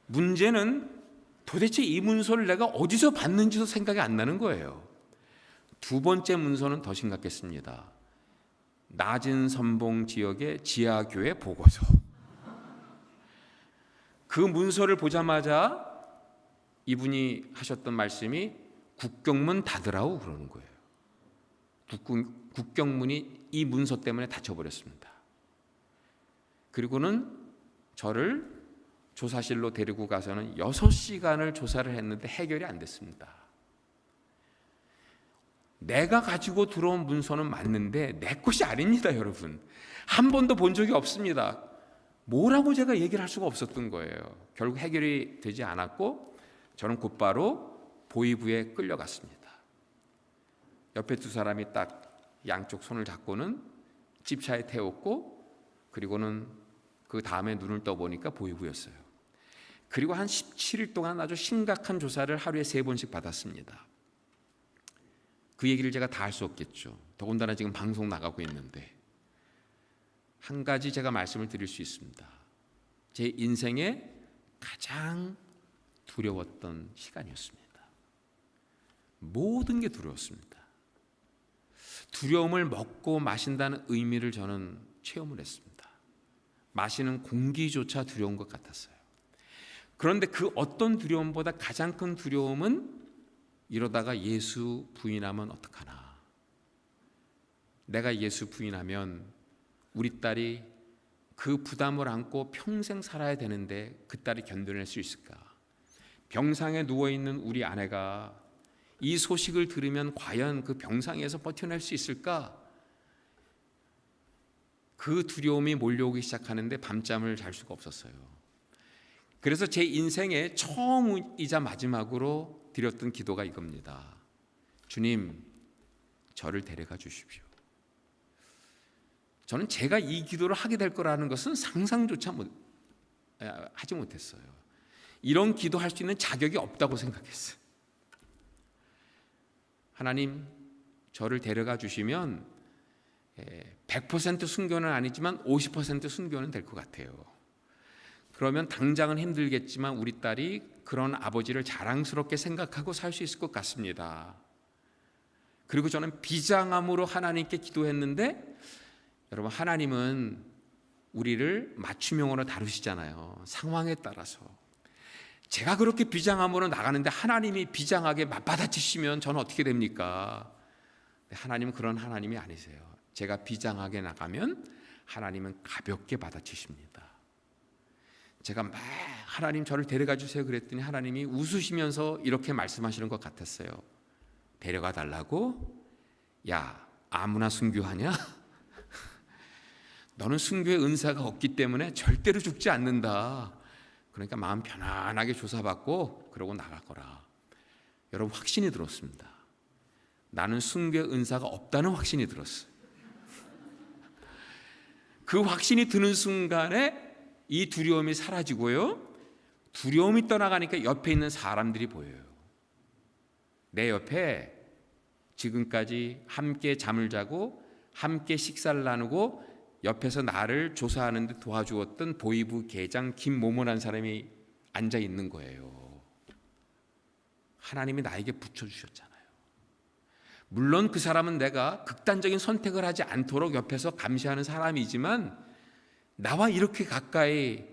문제는 도대체 이 문서를 내가 어디서 봤는지도 생각이 안 나는 거예요. 두 번째 문서는 더 심각했습니다. 낮은 선봉 지역의 지하교회 보고서. 그 문서를 보자마자 이분이 하셨던 말씀이 국경문 닫으라고 그러는 거예요. 국경문이 이 문서 때문에 닫혀버렸습니다. 그리고는 저를 조사실로 데리고 가서는 6시간을 조사를 했는데 해결이 안 됐습니다. 내가 가지고 들어온 문서는 맞는데 내 것이 아닙니다, 여러분. 한 번도 본 적이 없습니다. 뭐라고 제가 얘기를 할 수가 없었던 거예요. 결국 해결이 되지 않았고 저는 곧바로 보위부에 끌려갔습니다. 옆에 두 사람이 딱 양쪽 손을 잡고는 집차에 태웠고, 그리고는 그 다음에 눈을 떠보니까 보위부였어요. 그리고 한 17일 동안 아주 심각한 조사를 하루에 3번씩 받았습니다. 그 얘기를 제가 다 할 수 없겠죠. 더군다나 지금 방송 나가고 있는데 한 가지 제가 말씀을 드릴 수 있습니다. 제 인생에 가장 두려웠던 시간이었습니다. 모든 게 두려웠습니다. 두려움을 먹고 마신다는 의미를 저는 체험을 했습니다. 마시는 공기조차 두려운 것 같았어요. 그런데 그 어떤 두려움보다 가장 큰 두려움은 이러다가 예수 부인하면 어떡하나. 내가 예수 부인하면 우리 딸이 그 부담을 안고 평생 살아야 되는데 그 딸이 견뎌낼 수 있을까? 병상에 누워있는 우리 아내가 이 소식을 들으면 과연 그 병상에서 버텨낼 수 있을까? 그 두려움이 몰려오기 시작하는데 밤잠을 잘 수가 없었어요. 그래서 제 인생의 처음이자 마지막으로 드렸던 기도가 이겁니다. 주님, 저를 데려가 주십시오. 저는 제가 이 기도를 하게 될 거라는 것은 상상조차 하지 못했어요. 이런 기도할 수 있는 자격이 없다고 생각했어요. 하나님, 저를 데려가 주시면 100% 순교는 아니지만 50% 순교는 될 것 같아요. 그러면 당장은 힘들겠지만 우리 딸이 그런 아버지를 자랑스럽게 생각하고 살 수 있을 것 같습니다. 그리고 저는 비장함으로 하나님께 기도했는데, 여러분, 하나님은 우리를 맞춤형으로 다루시잖아요. 상황에 따라서. 제가 그렇게 비장함으로 나가는데 하나님이 비장하게 맞받아치시면 저는 어떻게 됩니까? 하나님은 그런 하나님이 아니세요. 제가 비장하게 나가면 하나님은 가볍게 받아치십니다. 제가 막 하나님 저를 데려가 주세요 그랬더니 하나님이 웃으시면서 이렇게 말씀하시는 것 같았어요. 데려가 달라고? 야, 아무나 순교하냐? 너는 순교의 은사가 없기 때문에 절대로 죽지 않는다. 그러니까 마음 편안하게 조사받고 그러고 나가거라. 여러분, 확신이 들었습니다. 나는 순교의 은사가 없다는 확신이 들었어요. 그 확신이 드는 순간에 이 두려움이 사라지고요, 두려움이 떠나가니까 옆에 있는 사람들이 보여요. 내 옆에 지금까지 함께 잠을 자고 함께 식사를 나누고 옆에서 나를 조사하는 데 도와주었던 보이부 계장 김모모라는 사람이 앉아 있는 거예요. 하나님이 나에게 붙여주셨잖아요. 물론 그 사람은 내가 극단적인 선택을 하지 않도록 옆에서 감시하는 사람이지만 나와 이렇게 가까이,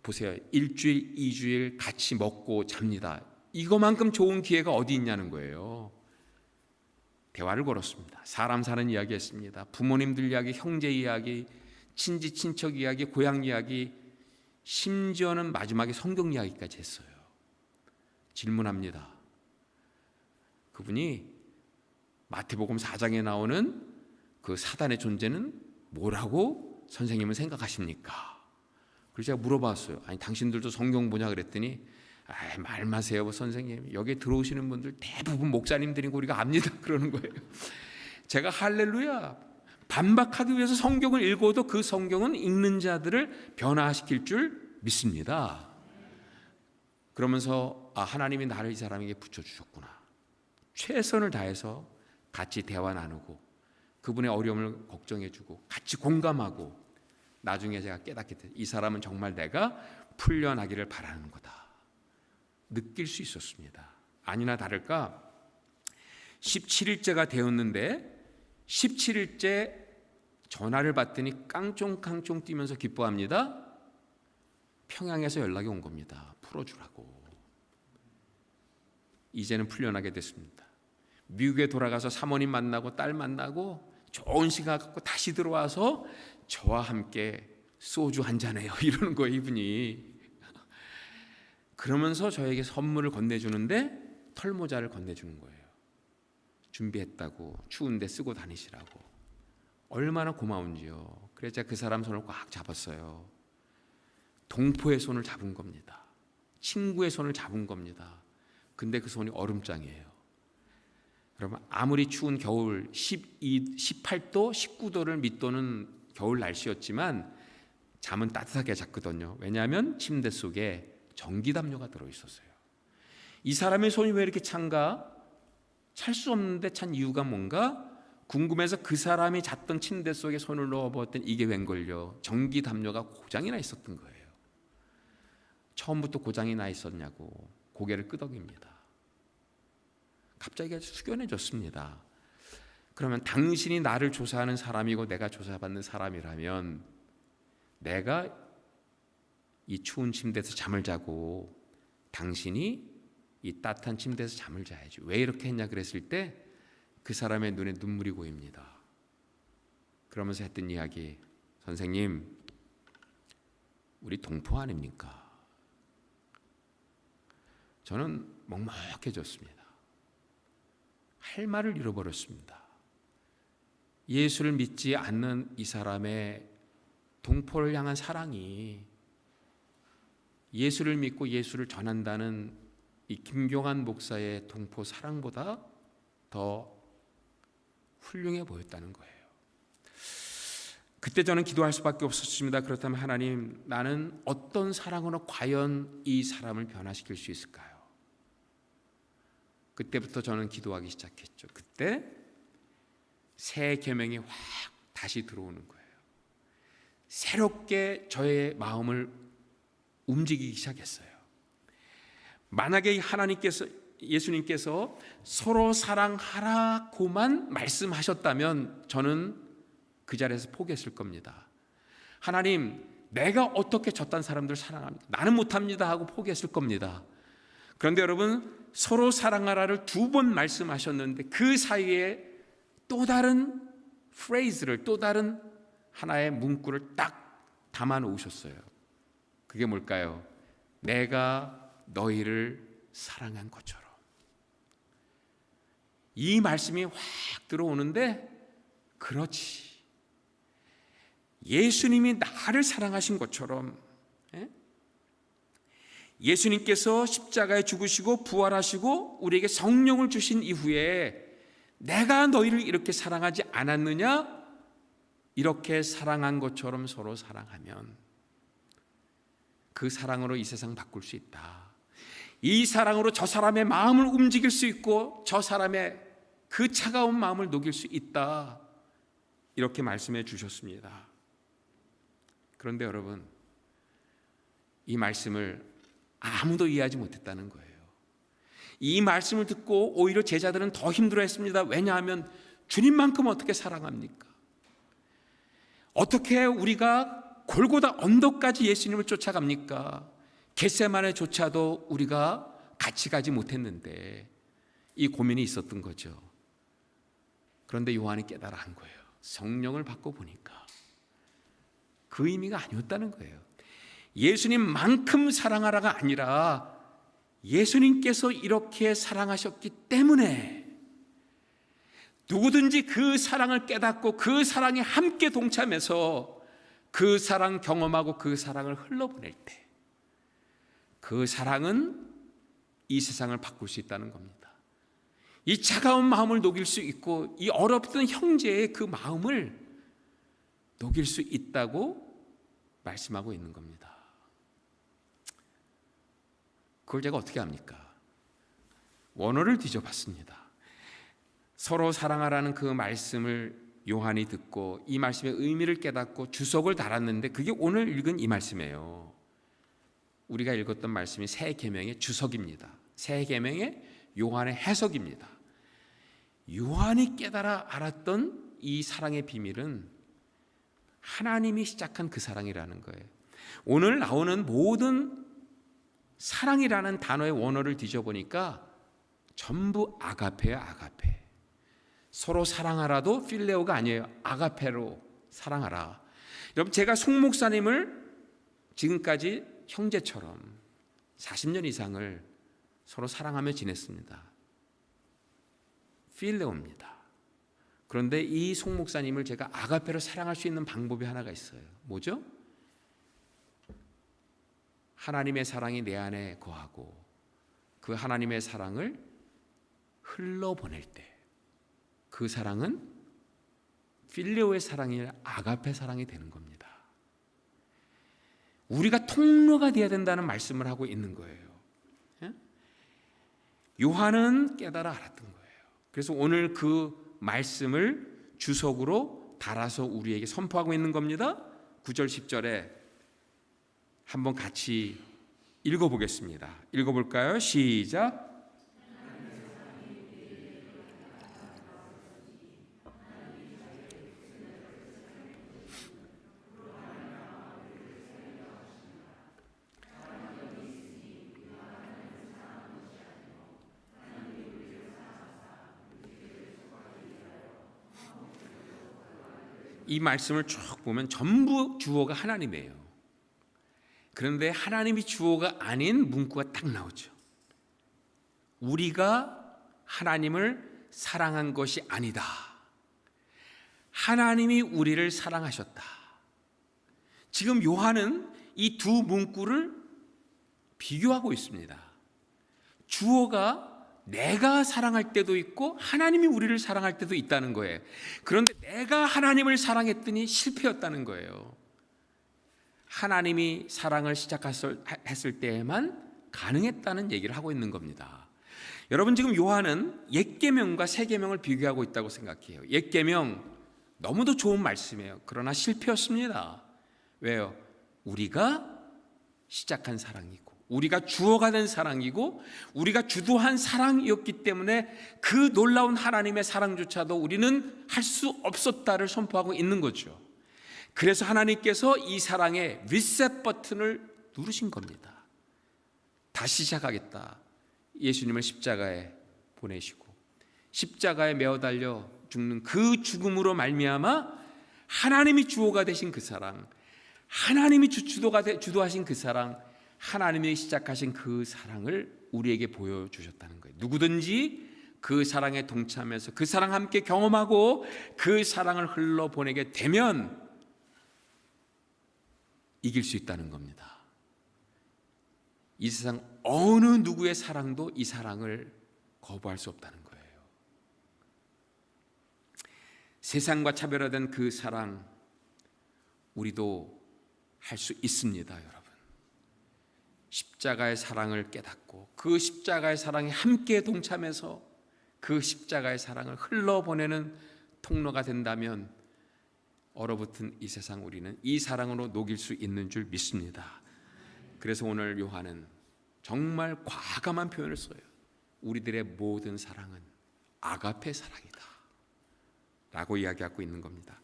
보세요, 1주일, 2주일 같이 먹고 잡니다. 이거만큼 좋은 기회가 어디 있냐는 거예요. 대화를 걸었습니다. 사람 사는 이야기 했습니다. 부모님들 이야기, 형제 이야기, 친지 친척 이야기, 고향 이야기, 심지어는 마지막에 성경 이야기까지 했어요. 질문합니다. 그분이 마태복음 4장에 나오는 그 사단의 존재는 뭐라고 선생님은 생각하십니까? 그래서 제가 물어봤어요. 아니, 당신들도 성경 보냐 그랬더니 말 마세요 선생님, 여기 들어오시는 분들 대부분 목사님들이고 우리가 압니다 그러는 거예요. 제가 할렐루야, 반박하기 위해서 성경을 읽어도 그 성경은 읽는 자들을 변화시킬 줄 믿습니다. 그러면서 하나님이 나를 이 사람에게 붙여주셨구나. 최선을 다해서 같이 대화 나누고 그분의 어려움을 걱정해주고 같이 공감하고, 나중에 제가 깨닫게 됐어요. 이 사람은 정말 내가 풀려나기를 바라는 거다. 느낄 수 있었습니다. 아니나 다를까 17일째가 되었는데 17일째 전화를 받더니 깡총깡총 뛰면서 기뻐합니다. 평양에서 연락이 온 겁니다. 풀어주라고. 이제는 풀려나게 됐습니다. 미국에 돌아가서 사모님 만나고 딸 만나고 좋은 시간 갖고 다시 들어와서 저와 함께 소주 한잔해요 이러는 거예요, 이분이. 그러면서 저에게 선물을 건네주는데 털모자를 건네주는 거예요. 준비했다고, 추운데 쓰고 다니시라고. 얼마나 고마운지요. 그래서 제가 그 사람 손을 꽉 잡았어요. 동포의 손을 잡은 겁니다. 친구의 손을 잡은 겁니다. 근데 그 손이 얼음장이에요. 여러분, 아무리 추운 겨울 18도, 19도를 밑도는 겨울 날씨였지만 잠은 따뜻하게 잤거든요. 왜냐하면 침대 속에 전기담요가 들어있었어요. 이 사람의 손이 왜 이렇게 찬가? 찰 수 없는데 찬 이유가 뭔가 궁금해서 그 사람이 잤던 침대 속에 손을 넣어보았더니 이게 웬걸요? 전기담요가 고장이 나 있었던 거예요. 처음부터 고장이 나 있었냐고 고개를 끄덕입니다. 갑자기 숙연해졌습니다. 그러면 당신이 나를 조사하는 사람이고 내가 조사받는 사람이라면 내가 이 추운 침대에서 잠을 자고 당신이 이 따뜻한 침대에서 잠을 자야지. 왜 이렇게 했냐 그랬을 때 그 사람의 눈에 눈물이 고입니다. 그러면서 했던 이야기, 선생님, 우리 동포 아닙니까? 저는 먹먹해졌습니다. 할 말을 잃어버렸습니다. 예수를 믿지 않는 이 사람의 동포를 향한 사랑이 예수를 믿고 예수를 전한다는 이 김경환 목사의 동포 사랑보다 더 훌륭해 보였다는 거예요. 그때 저는 기도할 수밖에 없었습니다. 그렇다면 하나님, 나는 어떤 사랑으로 과연 이 사람을 변화시킬 수 있을까요? 그때부터 저는 기도하기 시작했죠. 그때 새 계명이 확 다시 들어오는 거예요. 새롭게 저의 마음을 움직이기 시작했어요. 만약에 예수님께서 서로 사랑하라고만 말씀하셨다면 저는 그 자리에서 포기했을 겁니다. 하나님, 내가 어떻게 저딴 사람들 사랑합니까? 나는 못합니다 하고 포기했을 겁니다. 그런데 여러분, 서로 사랑하라를 2번 말씀하셨는데 그 사이에 또 다른 프레이즈를, 또 다른 하나의 문구를 딱 담아 놓으셨어요. 그게 뭘까요? 내가 너희를 사랑한 것처럼. 이 말씀이 확 들어오는데, 그렇지, 예수님이 나를 사랑하신 것처럼 예수님께서 십자가에 죽으시고 부활하시고 우리에게 성령을 주신 이후에 내가 너희를 이렇게 사랑하지 않았느냐? 이렇게 사랑한 것처럼 서로 사랑하면 그 사랑으로 이 세상 바꿀 수 있다. 이 사랑으로 저 사람의 마음을 움직일 수 있고 저 사람의 그 차가운 마음을 녹일 수 있다. 이렇게 말씀해 주셨습니다. 그런데 여러분, 이 말씀을 아무도 이해하지 못했다는 거예요. 이 말씀을 듣고 오히려 제자들은 더 힘들어했습니다. 왜냐하면 주님만큼 어떻게 사랑합니까? 어떻게 우리가 골고다 언덕까지 예수님을 쫓아갑니까? 겟세마네조차도 우리가 같이 가지 못했는데 이 고민이 있었던 거죠. 그런데 요한이 깨달아 한 거예요. 성령을 받고 보니까 그 의미가 아니었다는 거예요. 예수님만큼 사랑하라가 아니라 예수님께서 이렇게 사랑하셨기 때문에 누구든지 그 사랑을 깨닫고 그 사랑에 함께 동참해서 그 사랑 경험하고 그 사랑을 흘러보낼 때 그 사랑은 이 세상을 바꿀 수 있다는 겁니다. 이 차가운 마음을 녹일 수 있고 이 어렵던 형제의 그 마음을 녹일 수 있다고 말씀하고 있는 겁니다. 그걸 제가 어떻게 합니까? 원어를 뒤져봤습니다. 서로 사랑하라는 그 말씀을 요한이 듣고 이 말씀의 의미를 깨닫고 주석을 달았는데 그게 오늘 읽은 이 말씀이에요. 우리가 읽었던 말씀이 새 계명의 주석입니다. 새 계명의 요한의 해석입니다. 요한이 깨달아 알았던 이 사랑의 비밀은 하나님이 시작한 그 사랑이라는 거예요. 오늘 나오는 모든 사랑이라는 단어의 원어를 뒤져보니까 전부 아가페야, 아가페. 서로 사랑하라도 필레오가 아니에요. 아가페로 사랑하라. 여러분, 제가 송 목사님을 지금까지 형제처럼 40년 이상을 서로 사랑하며 지냈습니다. 필레오입니다. 그런데 이 송 목사님을 제가 아가페로 사랑할 수 있는 방법이 하나가 있어요. 뭐죠? 하나님의 사랑이 내 안에 거하고 그 하나님의 사랑을 흘러보낼 때 그 사랑은 필레오의 사랑이 아니라 아가페 사랑이 되는 겁니다. 우리가 통로가 되어야 된다는 말씀을 하고 있는 거예요. 요한은 깨달아 알았던 거예요. 그래서 오늘 그 말씀을 주석으로 달아서 우리에게 선포하고 있는 겁니다. 9절 10절에 한번 같이 읽어보겠습니다. 읽어볼까요? 시작. 이 말씀을 쭉 보면 전부 주어가 하나님이에요. 그런데 하나님이 주어가 아닌 문구가 딱 나오죠. 우리가 하나님을 사랑한 것이 아니다. 하나님이 우리를 사랑하셨다. 지금 요한은 이 두 문구를 비교하고 있습니다. 주어가 내가 사랑할 때도 있고 하나님이 우리를 사랑할 때도 있다는 거예요. 그런데 내가 하나님을 사랑했더니 실패였다는 거예요. 하나님이 사랑을 시작했을 때에만 가능했다는 얘기를 하고 있는 겁니다. 여러분, 지금 요한은 옛 계명과 새 계명을 비교하고 있다고 생각해요. 옛 계명 너무도 좋은 말씀이에요. 그러나 실패였습니다. 왜요? 우리가 시작한 사랑이고 우리가 주어가 된 사랑이고 우리가 주도한 사랑이었기 때문에 그 놀라운 하나님의 사랑조차도 우리는 할 수 없었다를 선포하고 있는 거죠. 그래서 하나님께서 이 사랑의 리셋 버튼을 누르신 겁니다. 다시 시작하겠다. 예수님을 십자가에 보내시고 십자가에 매어 달려 죽는 그 죽음으로 말미암아 하나님이 주어가 되신 그 사랑, 하나님이 주도하신 그 사랑, 하나님이 시작하신 그 사랑을 우리에게 보여주셨다는 거예요. 누구든지 그 사랑에 동참해서 그 사랑 함께 경험하고 그 사랑을 흘러보내게 되면 이길 수 있다는 겁니다. 이 세상 어느 누구의 사랑도 이 사랑을 거부할 수 없다는 거예요. 세상과 차별화된 그 사랑 우리도 할 수 있습니다, 여러분. 십자가의 사랑을 깨닫고 그 십자가의 사랑에 함께 동참해서 그 십자가의 사랑을 흘러보내는 통로가 된다면 얼어붙은 이 세상 우리는 이 사랑으로 녹일 수 있는 줄 믿습니다. 그래서 오늘 요한은 정말 과감한 표현을 써요. 우리들의 모든 사랑은 아가페 사랑이다 라고 이야기하고 있는 겁니다.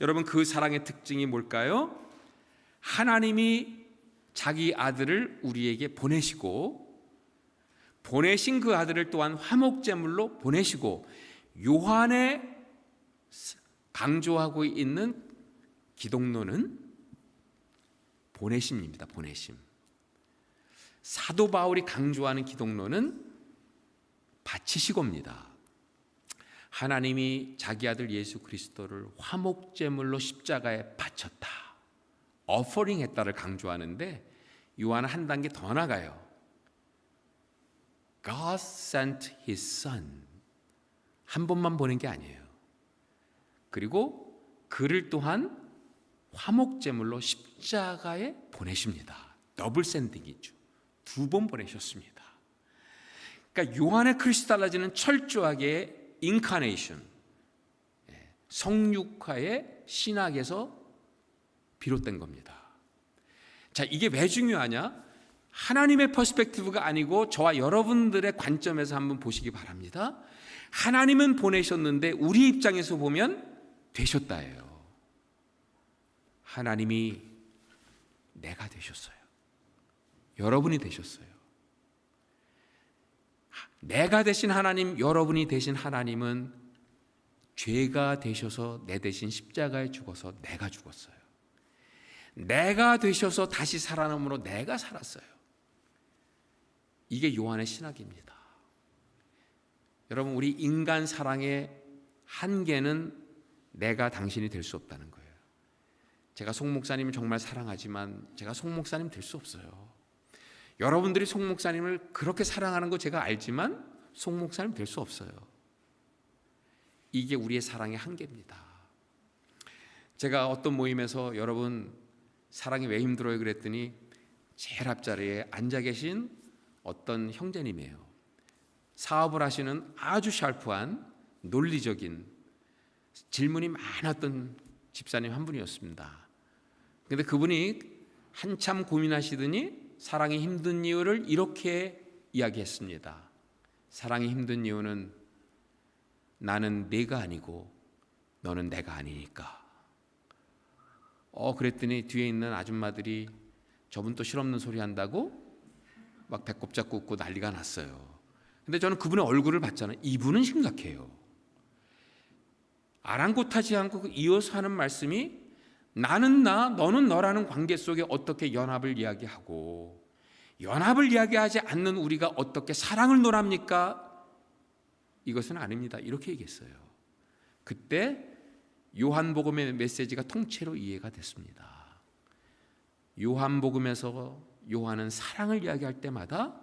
여러분, 그 사랑의 특징이 뭘까요? 하나님이 자기 아들을 우리에게 보내시고 보내신 그 아들을 또한 화목제물로 보내시고 요한의 강조하고 있는 기독론은 보내심입니다. 보내심. 사도 바울이 강조하는 기독론은 바치시고입니다. 하나님이 자기 아들 예수 그리스도를 화목제물로 십자가에 바쳤다, 어퍼링 했다를 강조하는데 요한은 한 단계 더 나가요. God sent His Son. 한 번만 보낸 게 아니에요. 그리고 그를 또한 화목제물로 십자가에 보내십니다. 더블 샌딩이죠. 2번 보내셨습니다. 그러니까 요한의 크리스탈라지는 철저하게 인카네이션, 성육화의 신학에서 비롯된 겁니다. 자, 이게 왜 중요하냐? 하나님의 퍼스펙티브가 아니고 저와 여러분들의 관점에서 한번 보시기 바랍니다. 하나님은 보내셨는데 우리 입장에서 보면 되셨다예요. 하나님이 내가 되셨어요. 여러분이 되셨어요. 내가 되신 하나님, 여러분이 되신 하나님은 죄가 되셔서 내 대신 십자가에 죽어서 내가 죽었어요. 내가 되셔서 다시 살아남으로 내가 살았어요. 이게 요한의 신학입니다. 여러분, 우리 인간 사랑의 한계는 내가 당신이 될 수 없다는 거예요. 제가 송 목사님을 정말 사랑하지만 제가 송 목사님 될 수 없어요. 여러분들이 송 목사님을 그렇게 사랑하는 거 제가 알지만 송 목사님 될 수 없어요. 이게 우리의 사랑의 한계입니다. 제가 어떤 모임에서 여러분 사랑이 왜 힘들어요 그랬더니 제일 앞자리에 앉아 계신 어떤 형제님이에요. 사업을 하시는 아주 샤프한 논리적인 질문이 많았던 집사님 한 분이었습니다. 그런데 그분이 한참 고민하시더니 사랑이 힘든 이유를 이렇게 이야기했습니다. 사랑이 힘든 이유는 나는 네가 아니고 너는 내가 아니니까. 그랬더니 뒤에 있는 아줌마들이 저분 또 실없는 소리 한다고 막 배꼽 잡고 웃고 난리가 났어요. 근데 저는 그분의 얼굴을 봤잖아요. 이분은 심각해요. 아랑곳하지 않고 이어서 하는 말씀이 나는 나, 너는 너라는 관계 속에 어떻게 연합을 이야기하고 연합을 이야기하지 않는 우리가 어떻게 사랑을 논합니까? 이것은 아닙니다. 이렇게 얘기했어요. 그때 요한복음의 메시지가 통째로 이해가 됐습니다. 요한복음에서 요한은 사랑을 이야기할 때마다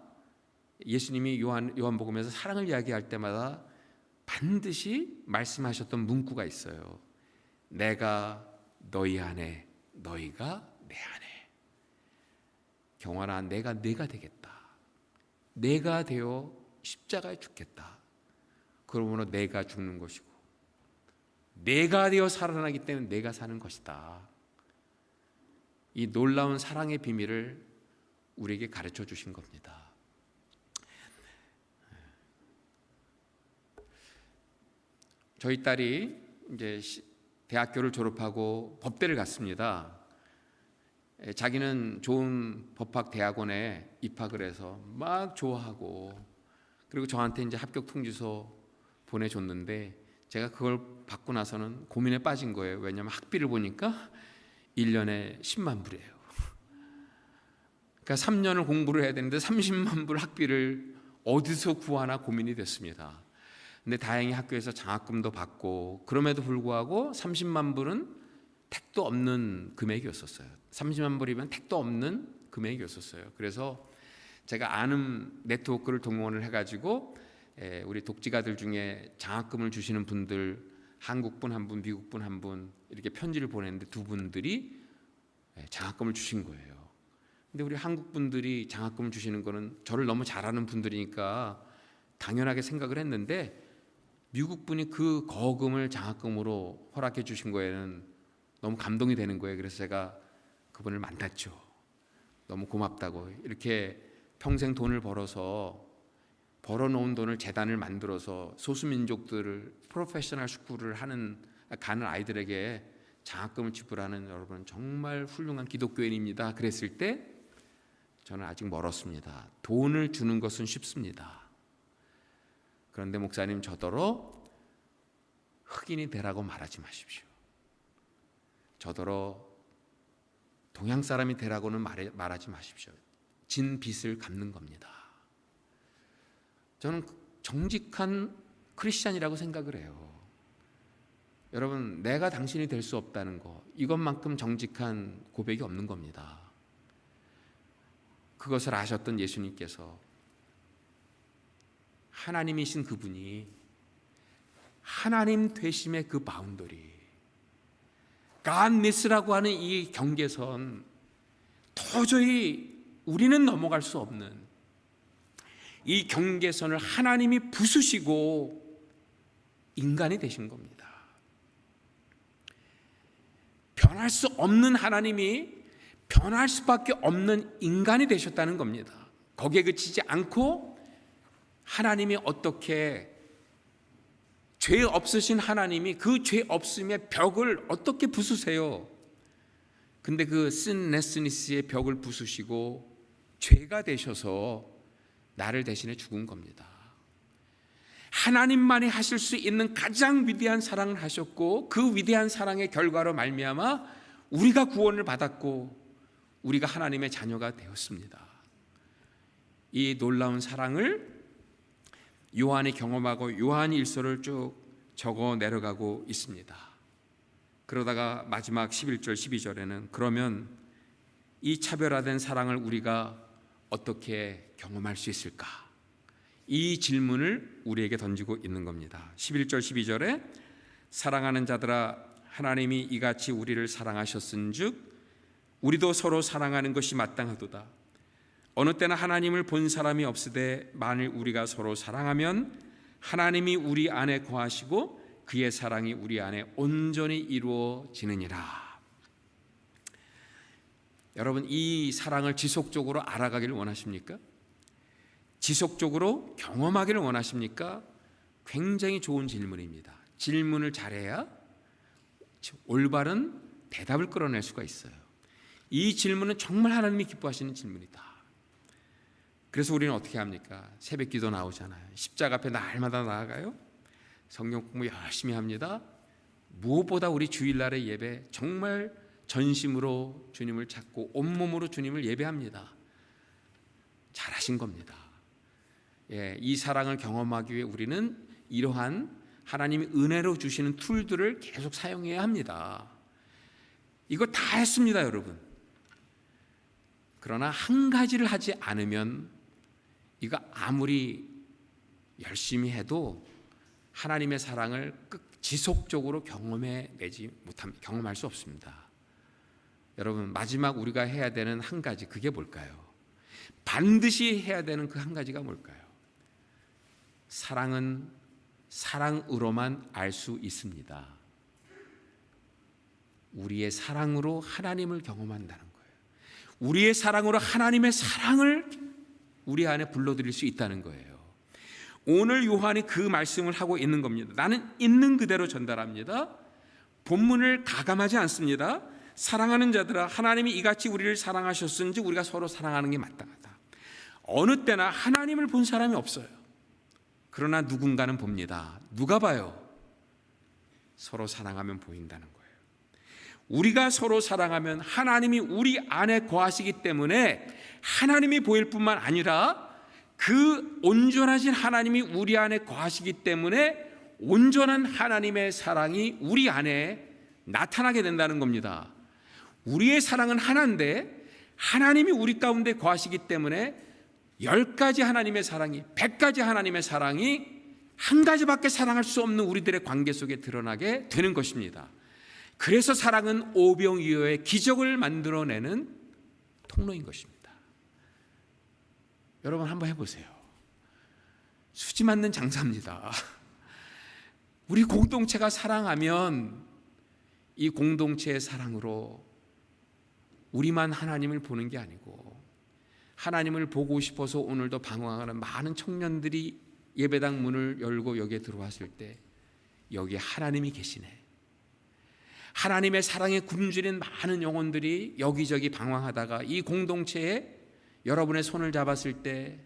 예수님이 요한복음에서 사랑을 이야기할 때마다 반드시 말씀하셨던 문구가 있어요. 내가 너희 안에, 너희가 내 안에. 경환아, 내가 되겠다. 내가 되어 십자가에 죽겠다. 그러므로 내가 죽는 것이고 내가 되어 살아나기 때문에 내가 사는 것이다. 이 놀라운 사랑의 비밀을 우리에게 가르쳐 주신 겁니다. 저희 딸이 이제 대학교를 졸업하고 법대를 갔습니다. 자기는 좋은 법학 대학원에 입학을 해서 막 좋아하고 그리고 저한테 이제 합격 통지서 보내줬는데 제가 그걸 받고 나서는 고민에 빠진 거예요. 왜냐하면 학비를 보니까 1년에 10만 불이에요. 그러니까 3년을 공부를 해야 되는데 30만 불 학비를 어디서 구하나 고민이 됐습니다. 근데 다행히 학교에서 장학금도 받고 그럼에도 불구하고 30만 불은 택도 없는 금액이었었어요. 30만 불이면 택도 없는 금액이었었어요. 그래서 제가 아는 네트워크를 동원을 해가지고 우리 독지가들 중에 장학금을 주시는 분들, 한국분 한 분, 미국분 한 분 이렇게 편지를 보냈는데 두 분들이 장학금을 주신 거예요. 근데 우리 한국 분들이 장학금을 주시는 거는 저를 너무 잘 아는 분들이니까 당연하게 생각을 했는데, 미국 분이 그 거금을 장학금으로 허락해 주신 거에는 너무 감동이 되는 거예요. 그래서 제가 그분을 만났죠. 너무 고맙다고. 이렇게 평생 돈을 벌어놓은 돈을 재단을 만들어서 소수민족들을 프로페셔널 스쿨을 가는 아이들에게 장학금을 지불하는, 여러분 정말 훌륭한 기독교인입니다. 그랬을 때 저는 아직 멀었습니다. 돈을 주는 것은 쉽습니다. 그런데 목사님, 저더러 흑인이 되라고 말하지 마십시오. 저더러 동양 사람이 되라고는 말하지 마십시오. 진 빚을 갚는 겁니다. 저는 정직한 크리스찬이라고 생각을 해요. 여러분, 내가 당신이 될 수 없다는 거, 이것만큼 정직한 고백이 없는 겁니다. 그것을 아셨던 예수님께서, 하나님이신 그분이 하나님 되심의 그 바운더리, God-ness라고 하는 이 경계선, 도저히 우리는 넘어갈 수 없는 이 경계선을 하나님이 부수시고 인간이 되신 겁니다. 변할 수 없는 하나님이 변할 수밖에 없는 인간이 되셨다는 겁니다. 거기에 그치지 않고 하나님이 어떻게, 죄 없으신 하나님이 그 죄 없음의 벽을 어떻게 부수세요? 근데 그 sinlessness의 벽을 부수시고 죄가 되셔서 나를 대신해 죽은 겁니다. 하나님만이 하실 수 있는 가장 위대한 사랑을 하셨고, 그 위대한 사랑의 결과로 말미암아 우리가 구원을 받았고 우리가 하나님의 자녀가 되었습니다. 이 놀라운 사랑을 요한이 경험하고 요한이 일서를 쭉 적어 내려가고 있습니다. 그러다가 마지막 11절 12절에는 그러면 이 차별화된 사랑을 우리가 어떻게 경험할 수 있을까? 이 질문을 우리에게 던지고 있는 겁니다. 11절 12절에 사랑하는 자들아, 하나님이 이같이 우리를 사랑하셨은즉 우리도 서로 사랑하는 것이 마땅하도다. 어느 때나 하나님을 본 사람이 없으되 만일 우리가 서로 사랑하면 하나님이 우리 안에 거하시고 그의 사랑이 우리 안에 온전히 이루어지느니라. 여러분, 이 사랑을 지속적으로 알아가기를 원하십니까? 지속적으로 경험하기를 원하십니까? 굉장히 좋은 질문입니다. 질문을 잘해야 올바른 대답을 끌어낼 수가 있어요. 이 질문은 정말 하나님이 기뻐하시는 질문이다. 그래서 우리는 어떻게 합니까? 새벽 기도 나오잖아요. 십자가 앞에 날마다 나아가요. 성경 공부 열심히 합니다. 무엇보다 우리 주일날의 예배 정말 전심으로 주님을 찾고 온몸으로 주님을 예배합니다. 잘하신 겁니다. 이 사랑을 경험하기 위해 우리는 이러한 하나님이 은혜로 주시는 툴들을 계속 사용해야 합니다. 이거 다 했습니다, 여러분. 그러나 한 가지를 하지 않으면 이거 아무리 열심히 해도 하나님의 사랑을 지속적으로 경험할 수 없습니다. 여러분, 마지막 우리가 해야 되는 한 가지, 그게 뭘까요? 반드시 해야 되는 그 한 가지가 뭘까요? 사랑은 사랑으로만 알 수 있습니다. 우리의 사랑으로 하나님을 경험한다는 거예요. 우리의 사랑으로 하나님의 사랑을 우리 안에 불러들일 수 있다는 거예요. 오늘 요한이 그 말씀을 하고 있는 겁니다. 나는 있는 그대로 전달합니다. 본문을 가감하지 않습니다. 사랑하는 자들아, 하나님이 이같이 우리를 사랑하셨은즉 우리가 서로 사랑하는 게 마땅하다. 어느 때나 하나님을 본 사람이 없어요. 그러나 누군가는 봅니다. 누가 봐요? 서로 사랑하면 보인다는 거예요. 우리가 서로 사랑하면 하나님이 우리 안에 거하시기 때문에 하나님이 보일 뿐만 아니라 그 온전하신 하나님이 우리 안에 거하시기 때문에 온전한 하나님의 사랑이 우리 안에 나타나게 된다는 겁니다. 우리의 사랑은 하나인데 하나님이 우리 가운데 거하시기 때문에 10가지 하나님의 사랑이, 100가지 하나님의 사랑이 한 가지밖에 사랑할 수 없는 우리들의 관계 속에 드러나게 되는 것입니다. 그래서 사랑은 오병이어의 기적을 만들어내는 통로인 것입니다. 여러분 한번 해보세요. 수지 맞는 장사입니다. 우리 공동체가 사랑하면 이 공동체의 사랑으로 우리만 하나님을 보는 게 아니고 하나님을 보고 싶어서 오늘도 방황하는 많은 청년들이 예배당 문을 열고 여기에 들어왔을 때 여기에 하나님이 계시네. 하나님의 사랑에 굶주린 많은 영혼들이 여기저기 방황하다가 이 공동체에 여러분의 손을 잡았을 때,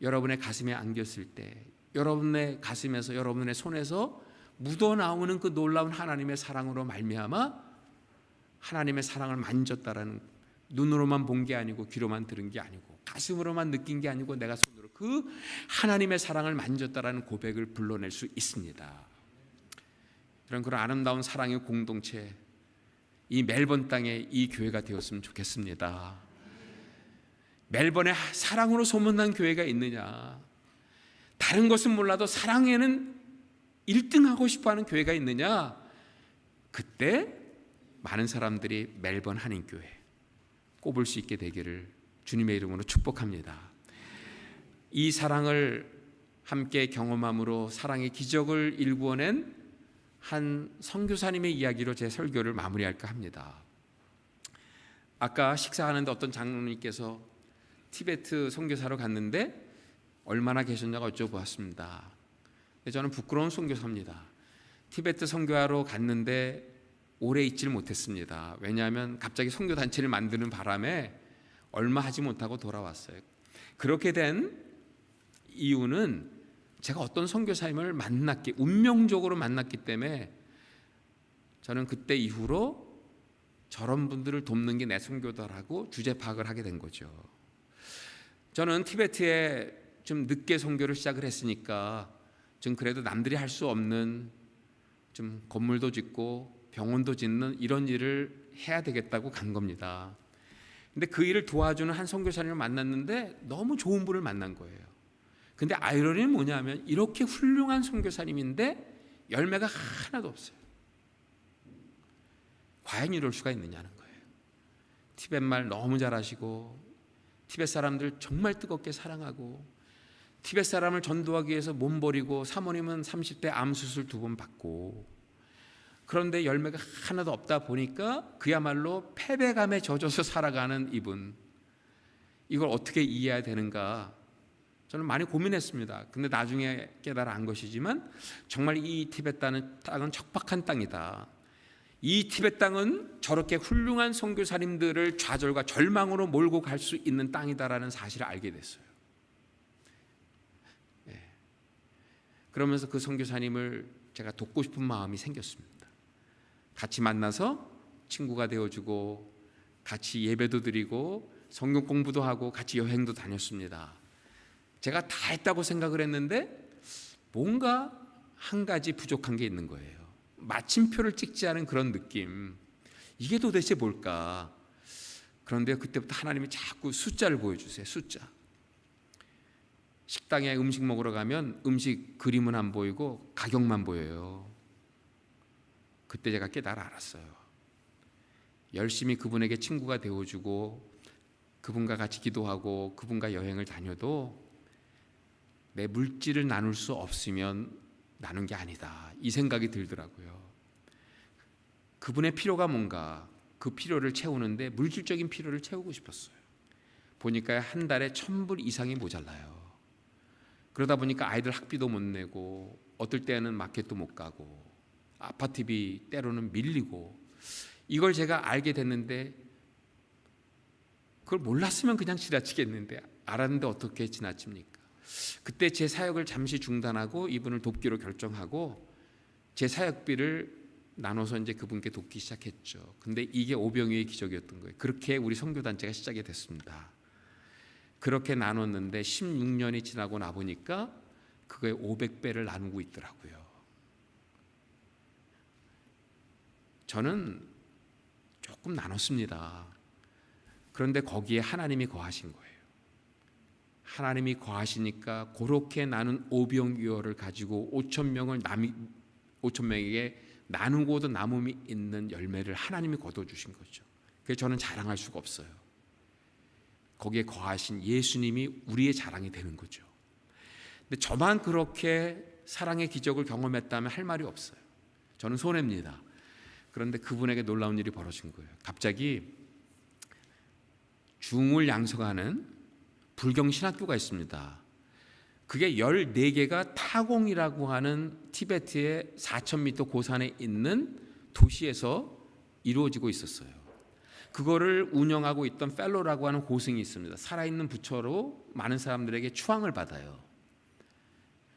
여러분의 가슴에 안겼을 때, 여러분의 가슴에서, 여러분의 손에서 묻어나오는 그 놀라운 하나님의 사랑으로 말미암아 하나님의 사랑을 만졌다라는, 눈으로만 본 게 아니고 귀로만 들은 게 아니고 가슴으로만 느낀 게 아니고 내가 손으로 그 하나님의 사랑을 만졌다라는 고백을 불러낼 수 있습니다. 그런 아름다운 사랑의 공동체, 이 멜번 땅에 이 교회가 되었으면 좋겠습니다. 멜번에 사랑으로 소문난 교회가 있느냐, 다른 것은 몰라도 사랑에는 1등하고 싶어하는 교회가 있느냐, 그때 많은 사람들이 멜번 한인교회 꼽을 수 있게 되기를 주님의 이름으로 축복합니다. 이 사랑을 함께 경험함으로 사랑의 기적을 일구어낸 한 선교사님의 이야기로 제 설교를 마무리할까 합니다. 아까 식사하는데 어떤 장로님께서 티베트 선교사로 갔는데 얼마나 계셨냐고 여쭤보았습니다. 저는 부끄러운 선교사입니다. 티베트 선교하러 갔는데 오래 있지를 못했습니다. 왜냐하면 갑자기 선교단체를 만드는 바람에 얼마 하지 못하고 돌아왔어요. 그렇게 된 이유는 제가 어떤 선교사님을 운명적으로 만났기 때문에 저는 그때 이후로 저런 분들을 돕는 게 내 선교다라고 주제 파악을 하게 된 거죠. 저는 티베트에 좀 늦게 선교를 시작을 했으니까 좀 그래도 남들이 할 수 없는 좀 건물도 짓고 병원도 짓는 이런 일을 해야 되겠다고 간 겁니다. 근데 그 일을 도와주는 한 선교사님을 만났는데 너무 좋은 분을 만난 거예요. 근데 아이러니는 뭐냐면 이렇게 훌륭한 선교사님인데 열매가 하나도 없어요. 과연 이럴 수가 있느냐는 거예요. 티벳 말 너무 잘하시고 티벳 사람들 정말 뜨겁게 사랑하고 티벳 사람을 전도하기 위해서 몸 버리고 사모님은 30대 암 수술 2번 받고, 그런데 열매가 하나도 없다 보니까 그야말로 패배감에 젖어서 살아가는 이분, 이걸 어떻게 이해해야 되는가 저는 많이 고민했습니다. 근데 나중에 깨달아 안 것이지만 정말 이 티벳 땅은 척박한 땅이다. 이 티벳 땅은 저렇게 훌륭한 선교사님들을 좌절과 절망으로 몰고 갈 수 있는 땅이다라는 사실을 알게 됐어요. 그러면서 그 선교사님을 제가 돕고 싶은 마음이 생겼습니다. 같이 만나서 친구가 되어주고 같이 예배도 드리고 성경 공부도 하고 같이 여행도 다녔습니다. 제가 다 했다고 생각을 했는데 뭔가 한 가지 부족한 게 있는 거예요. 마침표를 찍지 않은 그런 느낌. 이게 도대체 뭘까? 그런데 그때부터 하나님이 자꾸 숫자를 보여주세요. 숫자. 식당에 음식 먹으러 가면 음식 그림은 안 보이고 가격만 보여요. 그때 제가 깨달아 알았어요. 열심히 그분에게 친구가 되어주고 그분과 같이 기도하고 그분과 여행을 다녀도 내 물질을 나눌 수 없으면 나눈 게 아니다, 이 생각이 들더라고요. 그분의 필요가 뭔가, 그 필요를 채우는데 물질적인 필요를 채우고 싶었어요. 보니까 한 달에 1,000불 이상이 모자라요. 그러다 보니까 아이들 학비도 못 내고 어떨 때는 마켓도 못 가고 아파트비 때로는 밀리고, 이걸 제가 알게 됐는데 그걸 몰랐으면 그냥 지나치겠는데 알았는데 어떻게 지나칩니까? 그때 제 사역을 잠시 중단하고 이분을 돕기로 결정하고 제 사역비를 나눠서 이제 그분께 돕기 시작했죠. 근데 이게 오병이어의 기적이었던 거예요. 그렇게 우리 선교단체가 시작이 됐습니다. 그렇게 나눴는데 16년이 지나고 나 보니까 그거에 500배를 나누고 있더라고요. 저는 조금 나눴습니다. 그런데 거기에 하나님이 거하신 거예요. 하나님이 거하시니까 그렇게 나눈 오병이어를 가지고 5천 명에게 나누고도 남음이 있는 열매를 하나님이 거둬주신 거죠. 그래서 저는 자랑할 수가 없어요. 거기에 거하신 예수님이 우리의 자랑이 되는 거죠. 근데 저만 그렇게 사랑의 기적을 경험했다면 할 말이 없어요. 저는 손해입니다. 그런데 그분에게 놀라운 일이 벌어진 거예요. 갑자기 중을 양성하는 불경 신학교가 있습니다. 그게 14개가 타공이라고 하는 티베트의 4,000m 고산에 있는 도시에서 이루어지고 있었어요. 그거를 운영하고 있던 펠로라고 하는 고승이 있습니다. 살아있는 부처로 많은 사람들에게 추앙을 받아요.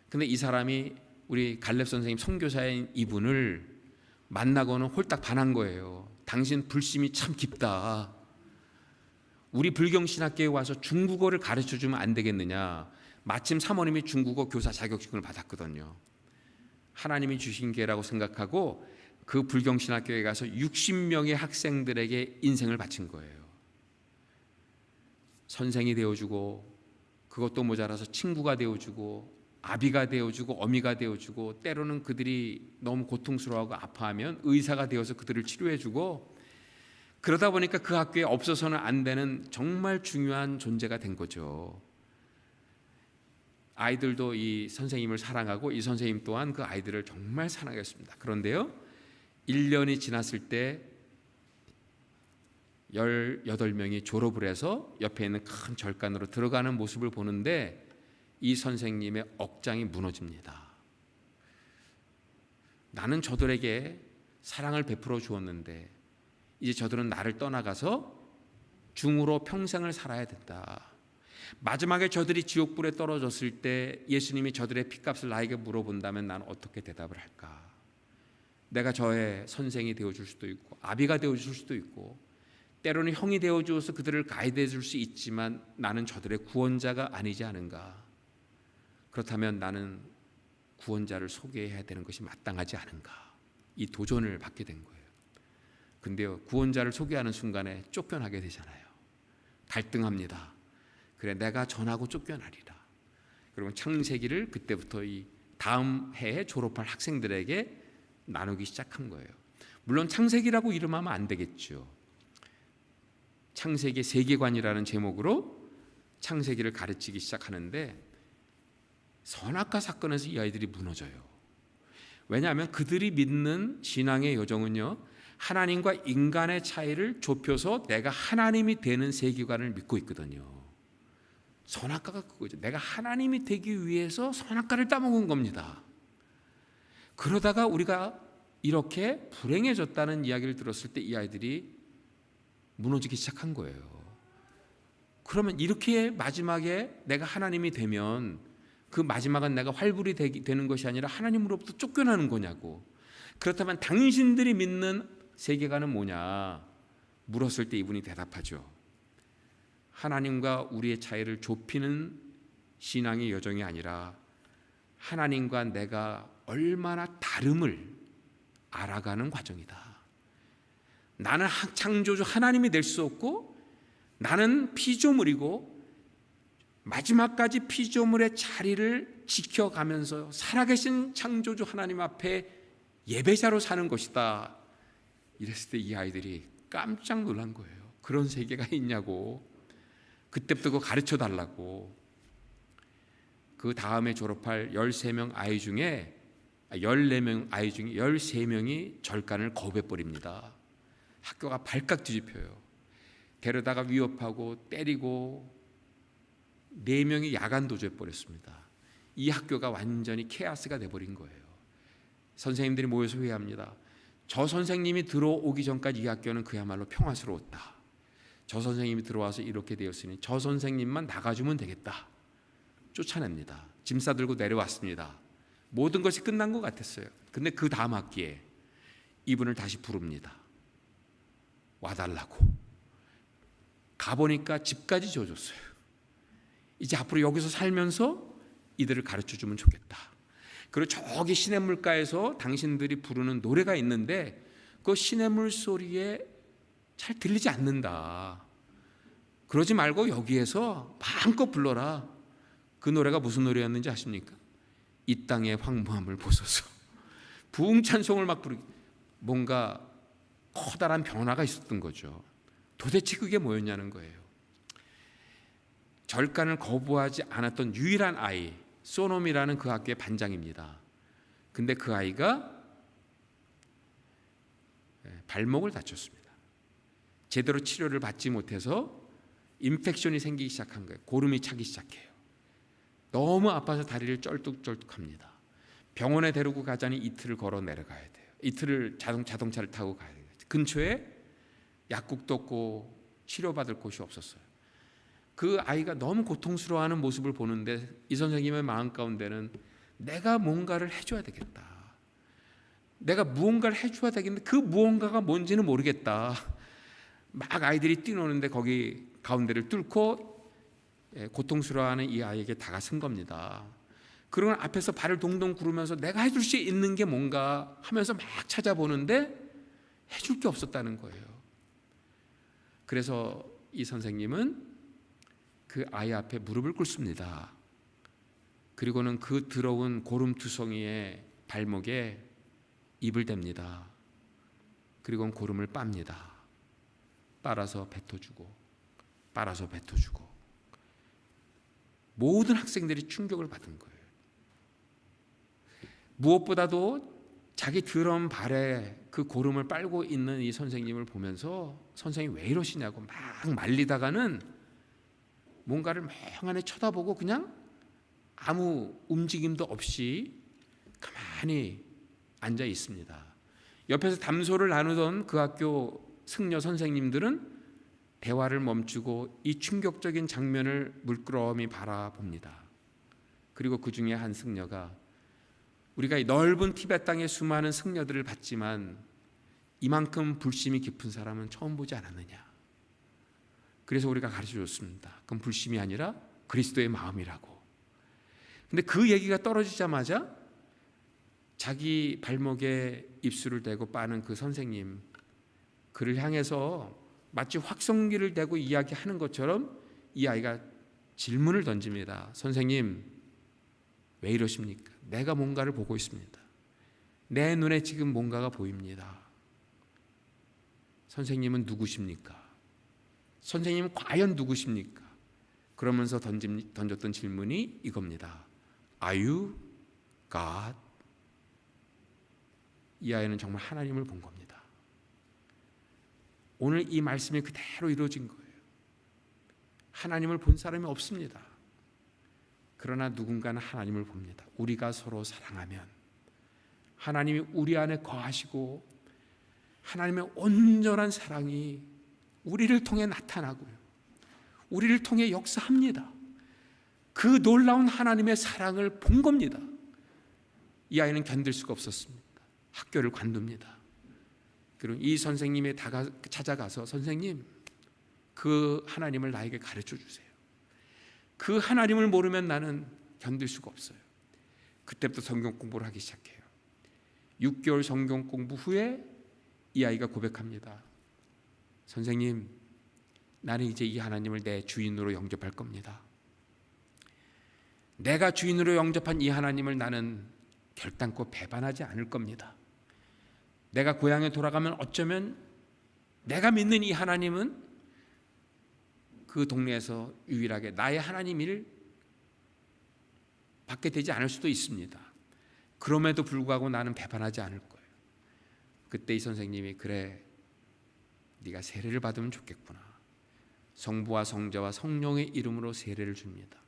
근데 이 사람이 우리 갈렙 선생님 선교사인 이분을 만나고는 홀딱 반한 거예요. 당신 불심이 참 깊다. 우리 불경신학교에 와서 중국어를 가르쳐주면 안 되겠느냐. 마침 사모님이 중국어 교사 자격증을 받았거든요. 하나님이 주신 기회라고 생각하고 그 불경신학교에 가서 60명의 학생들에게 인생을 바친 거예요. 선생이 되어주고, 그것도 모자라서 친구가 되어주고, 아비가 되어주고, 어미가 되어주고, 때로는 그들이 너무 고통스러워하고 아파하면 의사가 되어서 그들을 치료해주고, 그러다 보니까 그 학교에 없어서는 안 되는 정말 중요한 존재가 된 거죠. 아이들도 이 선생님을 사랑하고 이 선생님 또한 그 아이들을 정말 사랑했습니다. 그런데요, 1년이 지났을 때 18명이 졸업을 해서 옆에 있는 큰 절간으로 들어가는 모습을 보는데 이 선생님의 억장이 무너집니다. 나는 저들에게 사랑을 베풀어 주었는데 이제 저들은 나를 떠나가서 중으로 평생을 살아야 된다. 마지막에 저들이 지옥불에 떨어졌을 때 예수님이 저들의 핏값을 나에게 물어본다면 나는 어떻게 대답을 할까? 내가 저의 선생이 되어줄 수도 있고 아비가 되어줄 수도 있고 때로는 형이 되어주어서 그들을 가이드해 줄 수 있지만 나는 저들의 구원자가 아니지 않은가? 그렇다면 나는 구원자를 소개해야 되는 것이 마땅하지 않은가? 이 도전을 받게 된 거예요. 근데요, 구원자를 소개하는 순간에 쫓겨나게 되잖아요. 갈등합니다. 그래, 내가 전하고 쫓겨나리라. 그리고 창세기를 그때부터 이 다음 해에 졸업할 학생들에게 나누기 시작한 거예요. 물론 창세기라고 이름하면 안 되겠죠. 창세기 세계관이라는 제목으로 창세기를 가르치기 시작하는데 선악과 사건에서 이 아이들이 무너져요. 왜냐하면 그들이 믿는 신앙의 여정은요, 하나님과 인간의 차이를 좁혀서 내가 하나님이 되는 세계관을 믿고 있거든요. 선악과가 그거죠. 내가 하나님이 되기 위해서 선악과를 따먹은 겁니다. 그러다가 우리가 이렇게 불행해졌다는 이야기를 들었을 때 이 아이들이 무너지기 시작한 거예요. 그러면 이렇게 마지막에 내가 하나님이 되면 그 마지막은 내가 활불이 되는 것이 아니라 하나님으로부터 쫓겨나는 거냐고. 그렇다면 당신들이 믿는 세계관은 뭐냐 물었을 때 이분이 대답하죠. 하나님과 우리의 차이를 좁히는 신앙의 여정이 아니라 하나님과 내가 얼마나 다름을 알아가는 과정이다. 나는 창조주 하나님이 될 수 없고 나는 피조물이고 마지막까지 피조물의 자리를 지켜가면서 살아계신 창조주 하나님 앞에 예배자로 사는 것이다. 이랬을 때 이 아이들이 깜짝 놀란 거예요. 그런 세계가 있냐고. 그때부터 그거 가르쳐 달라고. 그 다음에 졸업할 13명 아이 중에 14명 아이 중에 13명이 절간을 거부해버립니다. 학교가 발칵 뒤집혀요. 데려다가 위협하고 때리고 4명이 야간 도주해버렸습니다. 이 학교가 완전히 케아스가 돼버린 거예요. 선생님들이 모여서 회의합니다. 저 선생님이 들어오기 전까지 이 학교는 그야말로 평화스러웠다. 저 선생님이 들어와서 이렇게 되었으니 저 선생님만 나가주면 되겠다. 쫓아냅니다. 짐 싸들고 내려왔습니다. 모든 것이 끝난 것 같았어요. 근데 그 다음 학기에 이분을 다시 부릅니다. 와달라고. 가보니까 집까지 지어줬어요. 이제 앞으로 여기서 살면서 이들을 가르쳐주면 좋겠다. 그리고 저기 시냇물가에서 당신들이 부르는 노래가 있는데 그 시냇물 소리에 잘 들리지 않는다. 그러지 말고 여기에서 마음껏 불러라. 그 노래가 무슨 노래였는지 아십니까? 이 땅의 황무함을 보소서. 부흥 찬송을 막 부르기, 뭔가 커다란 변화가 있었던 거죠. 도대체 그게 뭐였냐는 거예요. 절간을 거부하지 않았던 유일한 아이, 소놈이라는 그 학교의 반장입니다. 근데 그 아이가 발목을 다쳤습니다. 제대로 치료를 받지 못해서 인펙션이 생기기 시작한 거예요. 고름이 차기 시작해요. 너무 아파서 다리를 쩔뚝쩔뚝합니다. 병원에 데리고 가자니 이틀을 걸어 내려가야 돼요. 이틀을 자동차를 타고 가야 돼요. 근처에 약국도 없고 치료받을 곳이 없었어요. 그 아이가 너무 고통스러워하는 모습을 보는데 이 선생님의 마음 가운데는 내가 뭔가를 해줘야 되겠다. 내가 무언가를 해줘야 되겠는데 그 무언가가 뭔지는 모르겠다. 막 아이들이 뛰노는데 거기 가운데를 뚫고 고통스러워하는 이 아이에게 다가선 겁니다. 그러면 앞에서 발을 동동 구르면서 내가 해줄 수 있는 게 뭔가 하면서 막 찾아보는데 해줄 게 없었다는 거예요. 그래서 이 선생님은 그 아이 앞에 무릎을 꿇습니다. 그리고는 그 더러운 고름투성이의 발목에 입을 댑니다. 그리고는 고름을 빱니다. 빨아서 뱉어주고 빨아서 뱉어주고. 모든 학생들이 충격을 받은 거예요. 무엇보다도 자기 더러운 발에 그 고름을 빨고 있는 이 선생님을 보면서 선생님 왜 이러시냐고 막 말리다가는 뭔가를 멍하니 쳐다보고 그냥 아무 움직임도 없이 가만히 앉아 있습니다. 옆에서 담소를 나누던 그 학교 승려 선생님들은 대화를 멈추고 이 충격적인 장면을 물끄러미 바라봅니다. 그리고 그 중에 한 승려가 우리가 이 넓은 티베트 땅의 수많은 승려들을 봤지만 이만큼 불심이 깊은 사람은 처음 보지 않았느냐. 그래서 우리가 가르쳐줬습니다. 그건 불심이 아니라 그리스도의 마음이라고. 근데 그 얘기가 떨어지자마자 자기 발목에 입술을 대고 빠는 그 선생님, 그를 향해서 마치 확성기를 대고 이야기하는 것처럼 이 아이가 질문을 던집니다. 선생님, 왜 이러십니까? 내가 뭔가를 보고 있습니다. 내 눈에 지금 뭔가가 보입니다. 선생님은 누구십니까? 선생님은 과연 누구십니까? 그러면서 던졌던 질문이 이겁니다. Are you God? 이 아이는 정말 하나님을 본 겁니다. 오늘 이 말씀이 그대로 이루어진 거예요. 하나님을 본 사람이 없습니다. 그러나 누군가는 하나님을 봅니다. 우리가 서로 사랑하면 하나님이 우리 안에 거하시고 하나님의 온전한 사랑이 우리를 통해 나타나고요. 우리를 통해 역사합니다. 그 놀라운 하나님의 사랑을 본 겁니다. 이 아이는 견딜 수가 없었습니다. 학교를 관둡니다. 그리고 이 선생님에 찾아가서 선생님, 그 하나님을 나에게 가르쳐 주세요. 그 하나님을 모르면 나는 견딜 수가 없어요. 그때부터 성경 공부를 하기 시작해요. 6개월 성경 공부 후에 이 아이가 고백합니다. 선생님, 나는 이제 이 하나님을 내 주인으로 영접할 겁니다. 내가 주인으로 영접한 이 하나님을 나는 결단코 배반하지 않을 겁니다. 내가 고향에 돌아가면 어쩌면 내가 믿는 이 하나님은 그 동네에서 유일하게 나의 하나님을 받게 되지 않을 수도 있습니다. 그럼에도 불구하고 나는 배반하지 않을 거예요. 그때 이 선생님이 그래, 네가 세례를 받으면 좋겠구나. 성부와 성자와 성령의 이름으로 세례를 줍니다.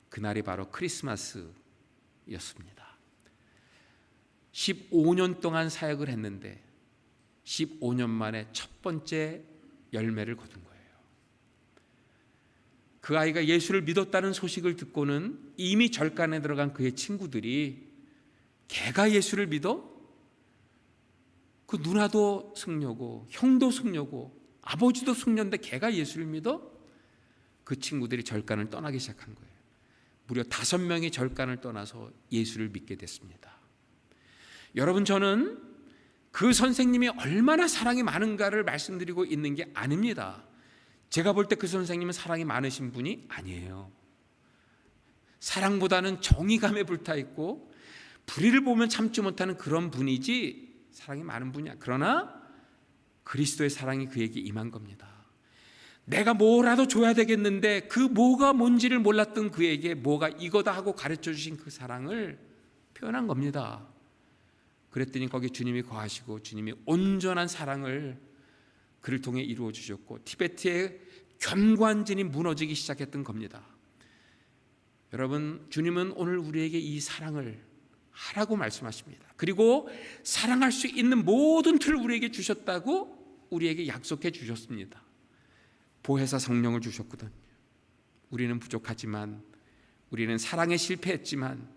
그날이 바로 크리스마스였습니다. 15년 동안 사역을 했는데 15년 만에 첫 번째 열매를 거둔 거예요. 그 아이가 예수를 믿었다는 소식을 듣고는 이미 절간에 들어간 그의 친구들이 걔가 예수를 믿어? 그 누나도 승려고 형도 승려고 아버지도 승려인데 걔가 예수를 믿어? 그 친구들이 절간을 떠나기 시작한 거예요. 무려 5명이 절간을 떠나서 예수를 믿게 됐습니다. 여러분, 저는 그 선생님이 얼마나 사랑이 많은가를 말씀드리고 있는 게 아닙니다. 제가 볼 때 그 선생님은 사랑이 많으신 분이 아니에요. 사랑보다는 정의감에 불타 있고 불의를 보면 참지 못하는 그런 분이지 사랑이 많은 분이야. 그러나 그리스도의 사랑이 그에게 임한 겁니다. 내가 뭐라도 줘야 되겠는데 그 뭐가 뭔지를 몰랐던 그에게 뭐가 이거다 하고 가르쳐 주신 그 사랑을 표현한 겁니다. 그랬더니 거기 주님이 거하시고 주님이 온전한 사랑을 그를 통해 이루어 주셨고 티베트의 견관진이 무너지기 시작했던 겁니다. 여러분, 주님은 오늘 우리에게 이 사랑을 하라고 말씀하십니다. 그리고 사랑할 수 있는 모든 틀을 우리에게 주셨다고 우리에게 약속해 주셨습니다. 보혜사 성령을 주셨거든요. 우리는 부족하지만, 우리는 사랑에 실패했지만,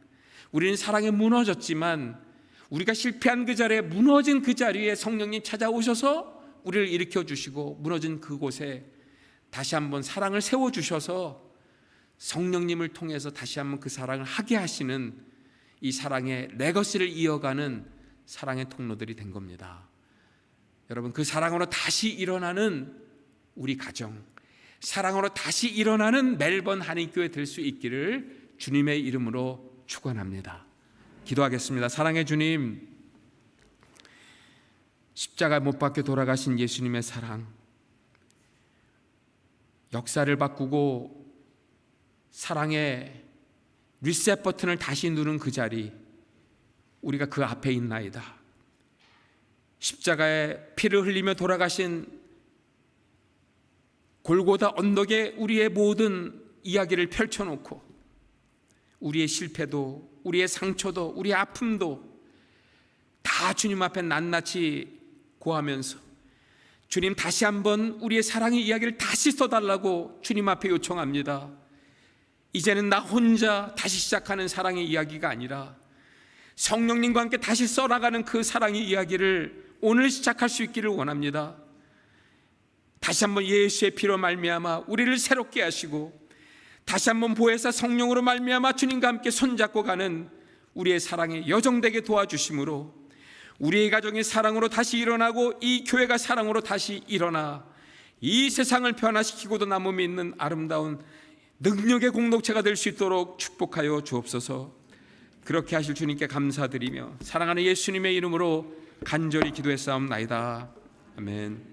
우리는 사랑에 무너졌지만, 우리가 실패한 그 자리에, 무너진 그 자리에 성령님 찾아오셔서 우리를 일으켜 주시고 무너진 그곳에 다시 한번 사랑을 세워주셔서 성령님을 통해서 다시 한번 그 사랑을 하게 하시는 이 사랑의 레거시를 이어가는 사랑의 통로들이 된 겁니다. 여러분, 그 사랑으로 다시 일어나는 우리 가정, 사랑으로 다시 일어나는 멜번 한인교회 될 수 있기를 주님의 이름으로 축원합니다. 기도하겠습니다. 사랑의 주님, 십자가 못 박혀 돌아가신 예수님의 사랑, 역사를 바꾸고 사랑의 리셋 버튼을 다시 누른 그 자리, 우리가 그 앞에 있나이다. 십자가에 피를 흘리며 돌아가신 골고다 언덕에 우리의 모든 이야기를 펼쳐놓고 우리의 실패도, 우리의 상처도, 우리의 아픔도 다 주님 앞에 낱낱이 고하면서 주님, 다시 한번 우리의 사랑의 이야기를 다시 써달라고 주님 앞에 요청합니다. 이제는 나 혼자 다시 시작하는 사랑의 이야기가 아니라 성령님과 함께 다시 써나가는 그 사랑의 이야기를 오늘 시작할 수 있기를 원합니다. 다시 한번 예수의 피로 말미암아 우리를 새롭게 하시고 다시 한번 보혜사 성령으로 말미암아 주님과 함께 손잡고 가는 우리의 사랑의 여정되게 도와주심으로 우리의 가정이 사랑으로 다시 일어나고 이 교회가 사랑으로 다시 일어나 이 세상을 변화시키고도 남음이 있는 아름다운 능력의 공동체가 될 수 있도록 축복하여 주옵소서. 그렇게 하실 주님께 감사드리며 사랑하는 예수님의 이름으로 간절히 기도했사옵나이다. 아멘.